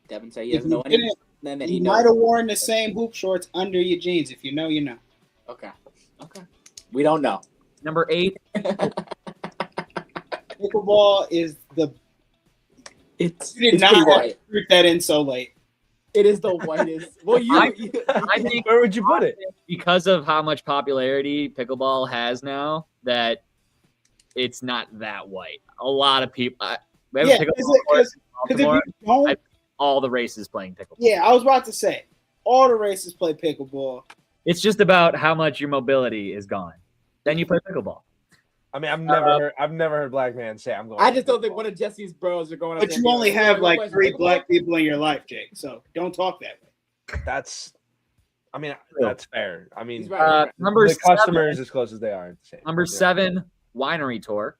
Devin said he If doesn't you know any. didn't, Then that You he might knows. have worn the same hoop shorts under your jeans. If you know, you know. Okay. We don't know. Number 8, Pickleball is the. It's You did pretty not white. group that in so late. It is the whitest. Well, I I think Where would you put it? because of how much popularity pickleball has now, that it's not that white. A lot of people. We have Yeah, a pickleball because course in if Baltimore. you don't, All the races playing pickleball. yeah, I was about to say, all the races play pickleball. It's just about how much your mobility is gone. Then you play pickleball. I mean, I've never heard black man say I'm going. I just don't think one of Jesse's bros are going. up But there you and be only like, have "Oh, like boys, 3 pickleball?" black people in your life, Jake. So don't talk that way. That's fair. I mean, He's right, he's right. Number the 7, customers as close as they are. number Yeah. 7, winery tour.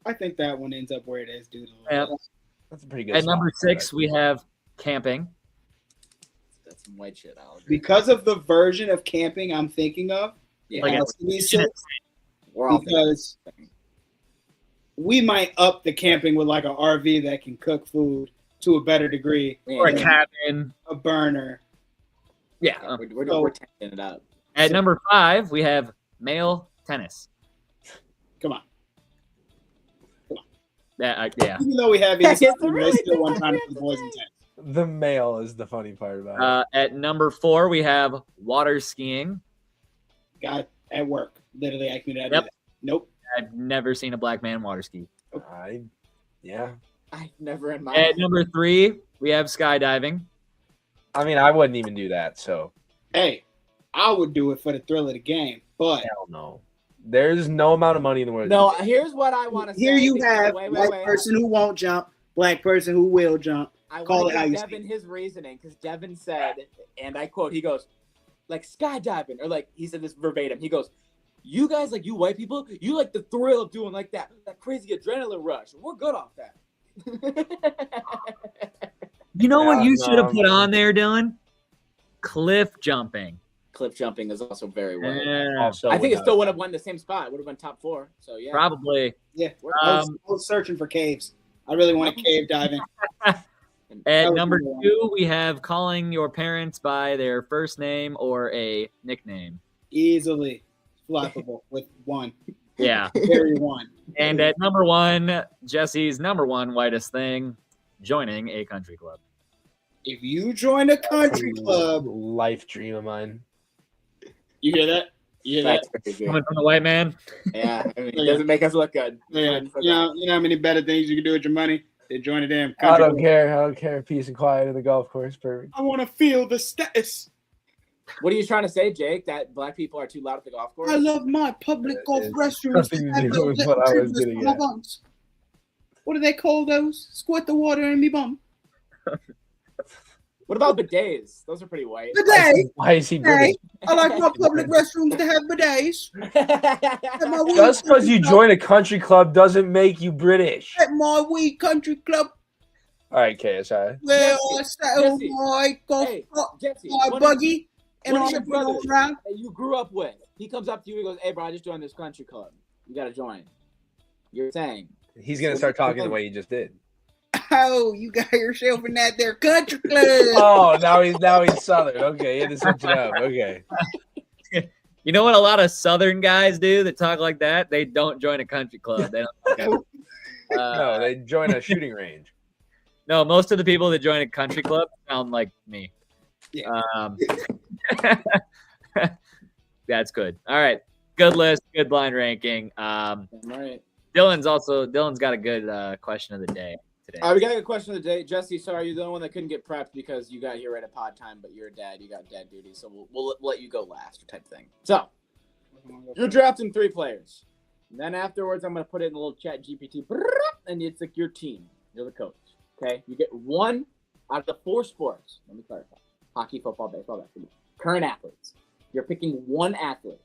I think that one ends up where it is due to the Yeah. list. That's a pretty good. At spot number for 6, that. we have camping. That's some white shit. I'll agree. Because of the version of camping I'm thinking of, Yeah, Like it a- has to be 6 we're all because we might up the camping with like an RV that can cook food to a better degree, Or a thinking. cabin. a burner. Yeah. We're testing it out. At number 5, we have male tennis. Come on. Yeah. Even though we have these, It's really they still big one time for the difference. boys and tennis. The male is the funny part about it. At number 4, we have water skiing. Guy at work literally asked me to do Yep. that. Nope. I've never seen a black man water ski. Yeah. I've never in my At number 3, we have skydiving. I mean, I wouldn't even do that. So Hey, I would do it for the thrill of the game, but hell no. There's no amount of money in the world. No, here's what I want to say. here you because- have wait, black wait. person who won't jump, black person who will jump. I Call want it how to you give see Devin it. his reasoning because Devin said, and I quote, he goes, like skydiving, or like he said this verbatim. He goes, "You guys, like you white people, you like the thrill of doing like that crazy adrenaline rush. We're good off that." You know what Yeah, you should have no, put on there, Dylan? Cliff jumping. Cliff jumping is also very white. Yeah, Also, I think it without- still would have won the same spot. Would have been top 4. So yeah, probably. Yeah, We're- I was searching for caves. I really want to cave diving. At was number number 2, we have calling your parents by their first name or a nickname. Easily flappable with one. Yeah. Very one. And at number 1, Jesse's number 1 whitest thing, joining a country club. If you join a country club, life dream of mine. you hear that? You hear that? That's pretty good. Coming from the white man. Yeah, I mean, it Yeah. doesn't make us look good. Yeah, you know how many better things you can do with your money than join a damn I country don't club. care. I don't care. Peace and quiet in the golf course. Perfect. I want to feel the status. What are you trying to say, Jake? That black people are too loud at the golf course? I love my public golf It's restrooms. nothing to do with what I was getting at. What do they call those? Squirt the water in me bum. What about bidets? Those are pretty white. Bidet. Why is he Hey, British? I like my public restrooms to have bidets. At my weed Just because country you club- join a country club doesn't make you British. at my weed country club All right, KSI. where Jesse, I settle Jesse. my golf Hey, cart, Jesse, my one buggy, and one all of your the people brothers. around. that you grew up with, he comes up to you, he goes, "Hey, bro, I just joined this country club. You got to join." You're saying, He's gonna start talking the way he just did. Oh, you got yourself in that there country club. Oh, now he's southern. Okay, he had to switch it up. Okay. You know what a lot of southern guys do that talk like that? They don't join a country club. They don't. No, they join a shooting range. No, most of the people that join a country club sound like me. Yeah. That's good. All right. Good list. Good blind ranking. "I'm right." Dylan's got a good question of the day today. All right, we got a question of the day. Jesse, sorry, you're the only one that couldn't get prepped because you got here right at pod time, but you're a dad. You got dad duty, so we'll let you go last type thing. So, you're drafting 3 players. And then afterwards, I'm going to put it in a little chat GPT, and it's like your team. You're the coach. Okay? You get 1 out of the 4 sports. Let me clarify. Hockey, football, baseball, basketball. Current athletes. You're picking 1 athlete.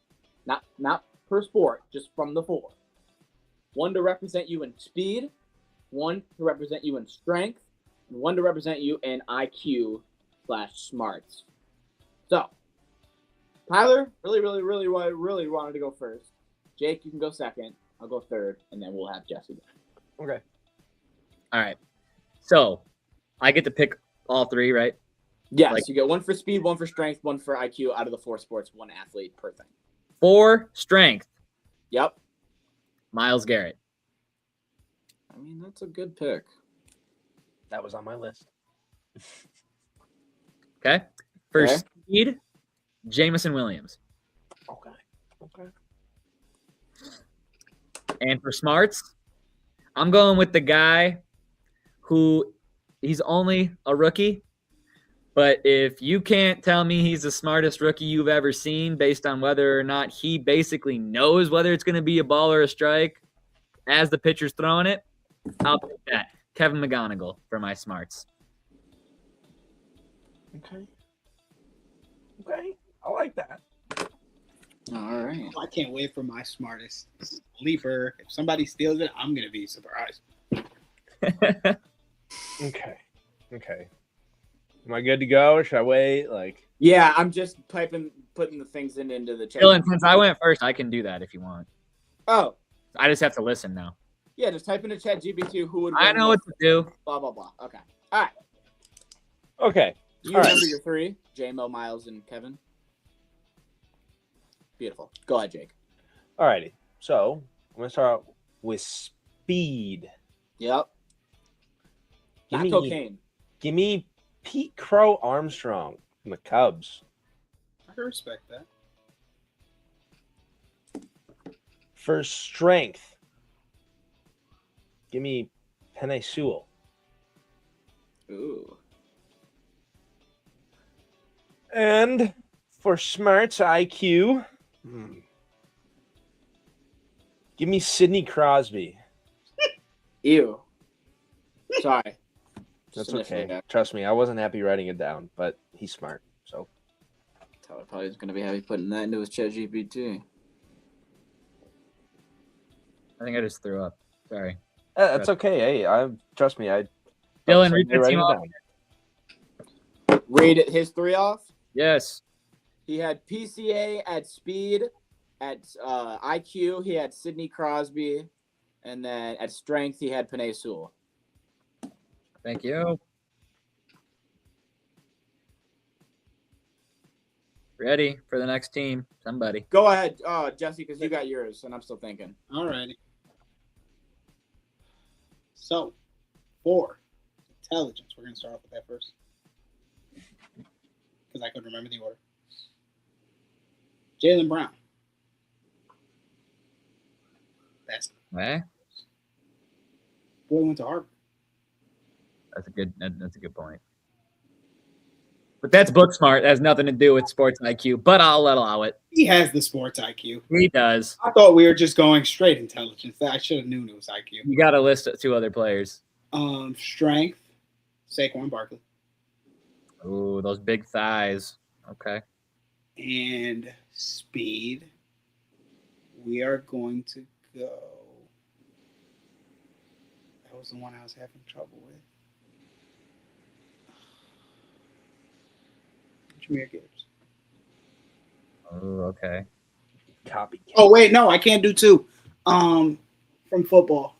Not per sport, just from the 4. 1 to represent you in speed, 1 to represent you in strength, and 1 to represent you in IQ/smarts. So, Tyler really wanted to go first. Jake, you can go second. I'll go third, and then we'll have Jesse. Okay. All right. So I get to pick all 3, right? Yes, Like- you get 1 for speed, 1 for strength, 1 for IQ out of the 4 sports, 1 athlete per thing. For strength, Yep. Myles Garrett. I mean, that's a good pick. That was on my list. Okay. For Okay. speed, Jamison Williams. Okay. And for smarts, I'm going with the guy who he's only a rookie. But if you can't tell me he's the smartest rookie you've ever seen based on whether or not he basically knows whether it's going to be a ball or a strike as the pitcher's throwing it, I'll pick that. Kevin McGonigal for my smarts. Okay. I like that. All right. I can't wait for my smartest leaper. If somebody steals it, I'm gonna be surprised. Okay. Am I good to go? Or should I wait? Like, Yeah, I'm just putting the things into the chat. Dylan, since I went first, I can do that if you want. Oh, I just have to listen now. yeah, just type into chat GPT who would win. I know what to do. Blah, blah, blah. Okay. All right. okay. You All right. remember your three? J-Mo, Miles, and Kevin? Beautiful. Go ahead, Jake. Alrighty. So I'm gonna start out with speed. Yep. Not cocaine. Give me Pete Crow Armstrong from the Cubs. I can respect that. For strength, give me Penei Sewell. Ooh. And for smarts IQ, give me Sidney Crosby. Ew. Sorry. That's Just initially, okay. Trust me, I wasn't happy writing it down, but he's smart. So Tyler probably is going to be happy putting that into his chat GPT. I think I just threw up. Sorry. that's okay. Hey, trust me. Dylan, I'm read your writing team it off. down. Read his three off. Yes. He had PCA at speed. At IQ, he had Sidney Crosby. And then at strength, he had Penei Sewell. Thank you. Ready for the next team? Somebody. Go ahead, Jesse, because you got yours, and I'm still thinking. Alrighty. So, for intelligence, we're going to start off with that first. Because I couldn't remember the order. Jaylen Brown. Basketball. Eh? Boy went to Harvard. That's a good point. But that's book smart. That has nothing to do with sports IQ, but I'll allow it. He has the sports IQ. He does. I thought we were just going straight intelligence. I should have known it was IQ. You got to list two other players. Strength, Saquon Barkley. Ooh, those big thighs. Okay. And speed, we are going to go. That was the one I was having trouble with. Jameer Gibbs. Oh, okay. Copy. Oh wait, no, I can't do two. From football.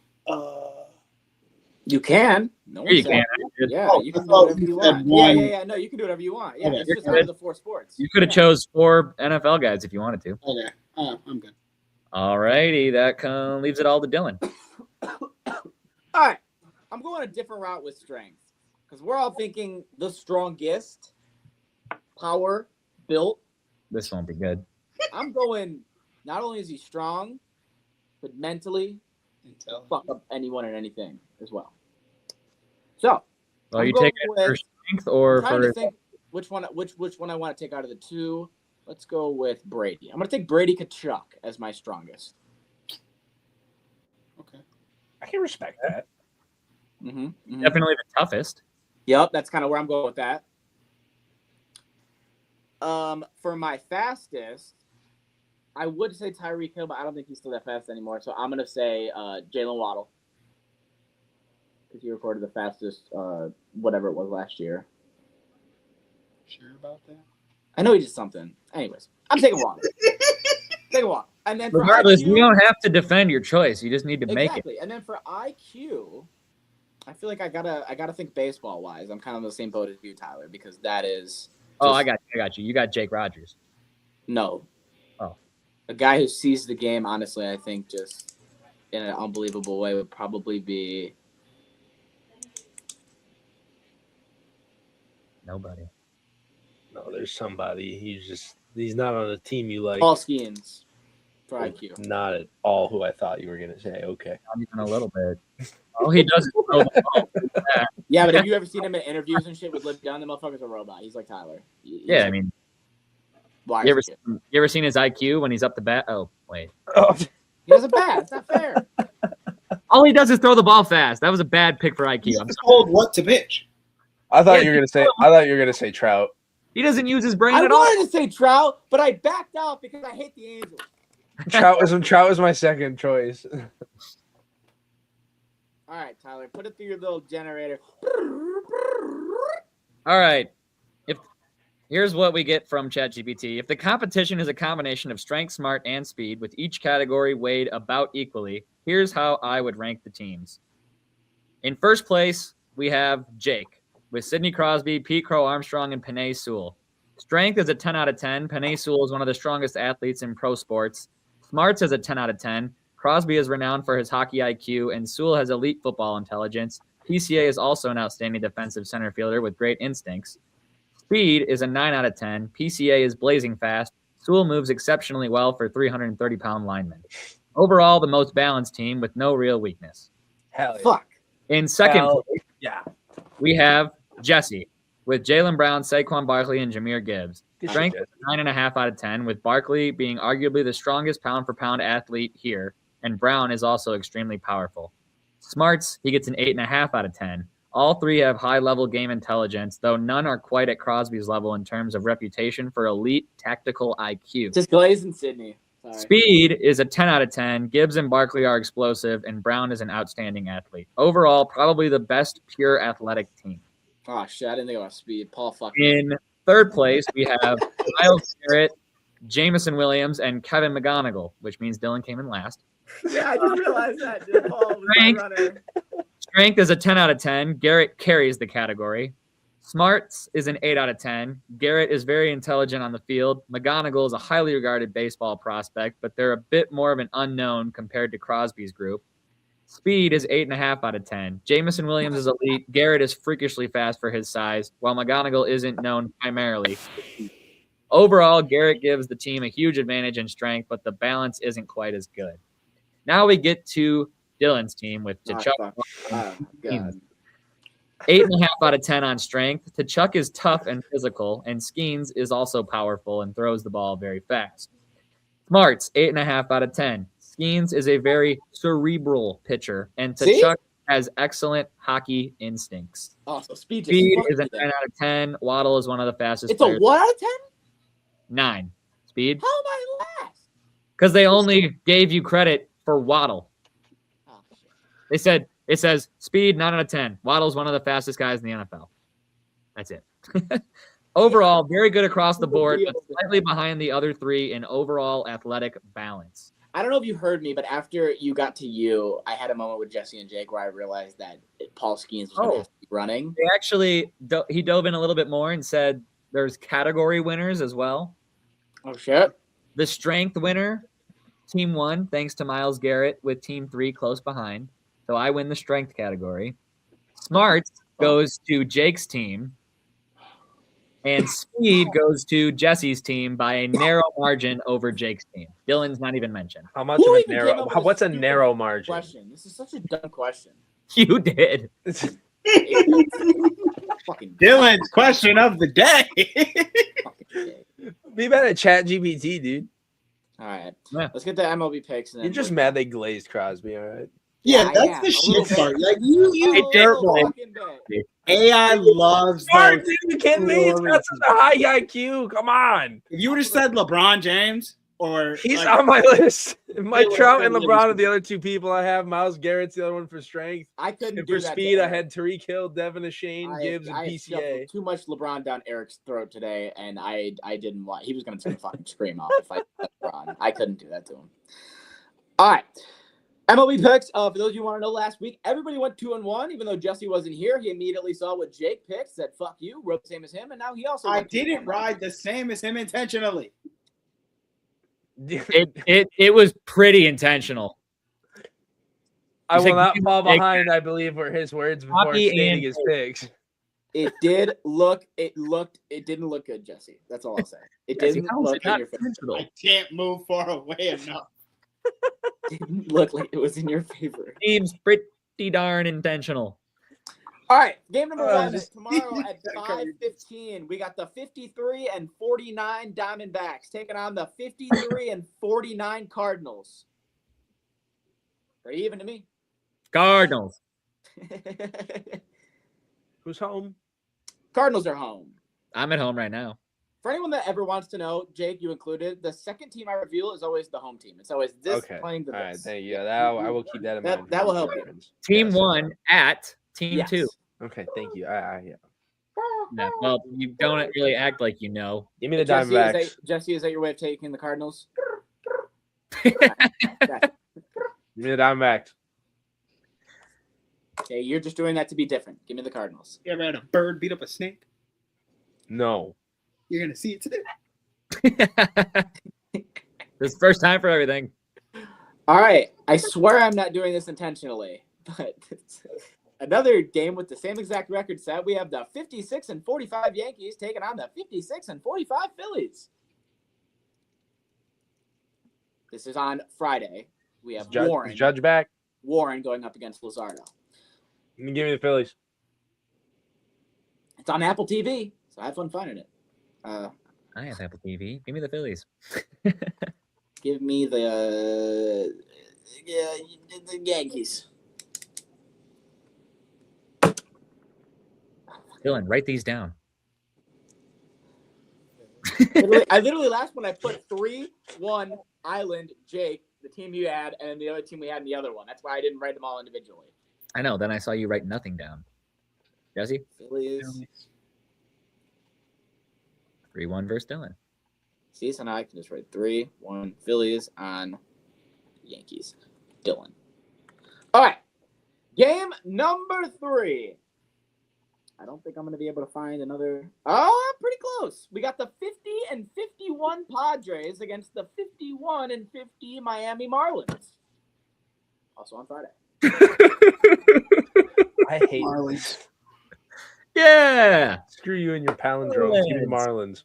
You can. No Here you said- can. Yeah, Oh, you can I do thought whatever you you said want. one. Yeah. No, you can do whatever you want. Yeah, Okay. it's just out of the four sports. You could have chose 4 NFL guys if you wanted to. Okay, I'm good. All righty. That leaves it all to Dylan. All right. I'm going a different route with strength because we're all thinking the strongest, power, built. This won't be good. I'm going, not only is he strong, but mentally, fuck up anyone and anything as well. So, Well, I'm you going take it for with- strength or I'm trying to for think which one I want to take out of the two. Let's go with Brady. I'm going to take Brady Kachuk as my strongest. Okay. I can respect that. Mm-hmm. definitely the toughest. Yep, that's kind of where I'm going with that. For my fastest, I would say Tyreek Hill, but I don't think he's still that fast anymore. So I'm gonna say Jalen Waddle because he recorded the fastest, whatever it was last year. Sure about that? I know he did something. Anyways, I'm taking Waddle. Take a Waddle, and then for Regardless, IQ, you don't have to defend your choice. You just need to make it. exactly. And then for IQ, I feel like I gotta think baseball wise. I'm kind of in the same boat as you, Tyler, because that is. Oh, I got you. You got Jake Rogers. No. Oh. A guy who sees the game, honestly, I think just in an unbelievable way would probably be Nobody. No, there's somebody. He's not on a team you like. Paul Skeens for IQ. Not at all who I thought you were gonna say. Okay. Not even a little bit. All he does is throw the ball. Yeah, but have you ever seen him in interviews and shit with Liv Dunn? The motherfucker's a robot. He's like Tyler. Yeah, I mean, why? you ever seen his IQ when he's up the bat? Oh, wait. Oh, He has a bat. It's not fair. All he does is throw the ball fast. That was a bad pick for IQ. I'm sorry. Told what to pitch. I thought Yeah, you were gonna say Trout. He doesn't use his brain I at all. wanted to say Trout, but I backed out because I hate the Angels. Trout was my second choice. All All right, Tyler, put it through your little generator. All right. Here's what we get from ChatGPT. If the competition is a combination of strength, smart, and speed, with each category weighed about equally, here's how I would rank the teams. In first place, we have Jake, with Sidney Crosby, Pete Crow Armstrong, and Penei Sewell. Strength is a 10 out of 10. Penei Sewell is one of the strongest athletes in pro sports. Smarts is a 10 out of 10. Crosby is renowned for his hockey IQ, and Sewell has elite football intelligence. PCA is also an outstanding defensive center fielder with great instincts. Speed is a 9 out of 10. PCA is blazing fast. Sewell moves exceptionally well for 330-pound linemen. Overall, the most balanced team with no real weakness. Hell yeah. Fuck. In second Hell place, yeah. we have Jesse with Jaylen Brown, Saquon Barkley, and Jameer Gibbs. Good shit, Strength Jesse. is 9.5 out of 10, with Barkley being arguably the strongest pound-for-pound athlete here, and Brown is also extremely powerful. Smarts, he gets an 8.5 out of 10. All three have high-level game intelligence, though none are quite at Crosby's level in terms of reputation for elite tactical IQ. Just Glaze and Sydney. Sorry. Speed is a 10 out of 10. Gibbs and Barkley are explosive, and Brown is an outstanding athlete. Overall, probably the best pure athletic team. Oh, shit. I didn't think about speed. Paul fuck. In third place, we have Myles Garrett, Jamison Williams, and Kevin McGonigal, which means Dylan came in last. Yeah, I just realized that. Dude. Paul was my Frank. runner. Strength is a 10 out of 10. Garrett carries the category. Smarts is an 8 out of 10. Garrett is very intelligent on the field. McGonigal is a highly regarded baseball prospect, but they're a bit more of an unknown compared to Crosby's group. Speed is 8.5 out of 10. Jamison Williams is elite. Garrett is freakishly fast for his size, while McGonigal isn't known primarily. Overall, Garrett gives the team a huge advantage in strength, but the balance isn't quite as good. Now we get to Dylan's team with Oh, T'Chuk. fuck. Oh, God. 8.5 out of 10 on strength. T'Chuk is tough and physical, and Skeens is also powerful and throws the ball very fast. Smarts, 8.5 out of 10. Skeens is a very cerebral pitcher, and See? T'Chuk has excellent hockey instincts. Oh, so speed just Speed fucked is a me 10 there. out of 10. Waddle is one of the fastest It's a players. what out of 10? 9. Speed? How am I last? Because they only gave you credit for Waddle. Oh, shit. They said it says speed 9 out of 10. Waddle's one of the fastest guys in the NFL. That's it. Overall, very good across the board, but slightly behind the other three in overall athletic balance. I don't know if you heard me, but after you got to you, I had a moment with Jesse and Jake where I realized that Paul Skeens was going to have to be running. They actually he dove in a little bit more and said there's category winners as well. Oh, shit. The strength winner, team 1, thanks to Myles Garrett, with team 3 close behind. So I win the strength category. Smarts goes to Jake's team. And speed goes to Jesse's team by a narrow margin over Jake's team. Dylan's not even mentioned. How much Who of a even came narrow? up with What's a stupid narrow margin? Question. This is such a dumb question. You did. Fucking Dylan's question of the day. fucking shit. Be better at ChatGPT, dude. All right. Yeah. Let's get the MLB picks. And You're then just mad they glazed Crosby, all right? Yeah, I that's am, the a shit little part. bit. Like you A dirtball. fucking bit. AI loves Smart, those. dude. You kidding me? He's got such a high IQ. Come on. If you would have said LeBron James or He's like, on my list. Mike Yeah, Trout well, and yeah, LeBron yeah. are the other two people I have. Myles Garrett's the other one for strength. I couldn't And do for that. speed, to I Eric. had Tariq Hill, Devin Ashane, Gibbs, and I PCA. shuffled too much LeBron down Eric's throat today, and I didn't want. He was going to fucking scream off if I said LeBron. I couldn't do that to him. All right. MLB picks. For those of you who want to know, last week everybody went 2-1. Even though Jesse wasn't here, he immediately saw what Jake picked, said "fuck you," wrote the same as him, and now he also. I went 2-1. didn't ride the same as him intentionally. It was pretty intentional. I He's will like, not fall behind, I believe, were his words before Copy stating and his picks. It did look. It didn't look good, Jesse. That's all I'll say. It Jesse, didn't how is look it in not your face. intentional? I can't move far away enough. Didn't look like it was in your favor. Seems pretty darn intentional. All right, game number Oh, one is just- tomorrow at 5:15. We got the 53 and 49 Diamondbacks taking on the 53 and 49 Cardinals. Pretty even to me. Cardinals. Who's home? Cardinals are home. I'm at home right now. For anyone that ever wants to know, Jake, you included, the second team I reveal is always the home team. It's always this playing the All right, this. thank you. I will keep that in mind. That will help you. Team Yes. 1 at Team Yes. 2. Okay, thank you. Yeah. Yeah, well, you don't really act like you know. Give me the Jesse, Diamondbacks. Jesse, is that your way of taking the Cardinals? Give me the Diamondbacks. Okay, you're just doing that to be different. Give me the Cardinals. You ever had a bird beat up a snake? No. You're gonna see it today. This is first time for everything. All right. I swear I'm not doing this intentionally, but another game with the same exact record set. We have the 56-45 Yankees taking on the 56-45 Phillies. This is on Friday. We have Warren. Judge back. Warren going up against Luzardo. Give me the Phillies. It's on Apple TV, so have fun finding it. I have Apple TV. Give me the Phillies. Give me the Yankees. Dylan, write these down. I literally last one I put 3-1 Island Jake, the team you had, and the other team we had in the other one. That's why I didn't write them all individually. I know. Then I saw you write nothing down. Jesse? Phillies. 3-1 versus Dylan. See, so now I can just write 3-1 Phillies on Yankees. Dylan. All right. Game number 3. I don't think I'm going to be able to find another. Oh, pretty close. We got the 50-51 Padres against the 51-50 Miami Marlins. Also on Friday. I hate Marlins. Yeah. Screw you and your palindromes. Give me the Marlins.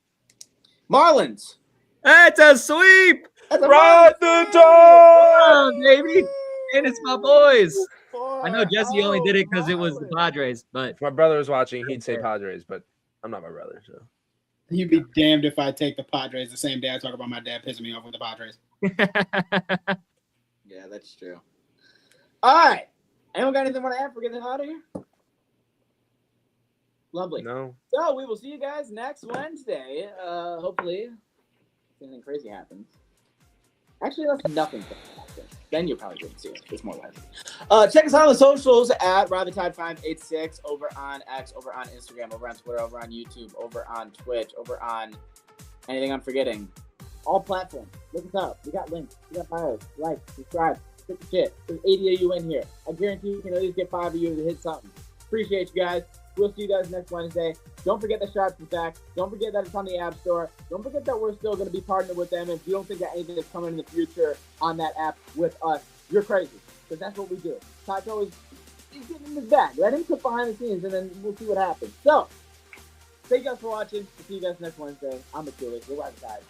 Marlins. That's a sweep. That's a Ride Marlins the win! Oh, baby. And it's my boys. I know Jesse only did it because it was the Marlins. Padres, but If my brother was watching, he'd say Padres, but I'm not my brother, so. You'd be damned if I take the Padres the same day I talk about my dad pissing me off with the Padres. Yeah, that's true. All right. Anyone got anything want to add for getting out of here? Lovely. No. So we will see you guys next Wednesday. Hopefully, anything crazy happens. Actually, that's nothing crazy happens. Then you probably wouldn't see us. It's more likely. Check us out on the socials at RideTheTide586 over on X, over on Instagram, over on Twitter, over on YouTube, over on Twitch, over on anything I'm forgetting. All platforms. Look us up. We got links. We got bios. Like, subscribe. Hit the shit. There's 80 of you in here. I guarantee you can at least get 5 of you to hit something. Appreciate you guys. We'll see you guys next Wednesday. Don't forget the Sharps Attack. Don't forget that it's on the App Store. Don't forget that we're still going to be partnered with them. If you don't think that anything is coming in the future on that app with us, you're crazy. Because that's what we do. Taco is getting in his bag. Let him cook behind the scenes, and then we'll see what happens. So, thank you guys for watching. We'll see you guys next Wednesday. I'm Achilles. We're Whitest.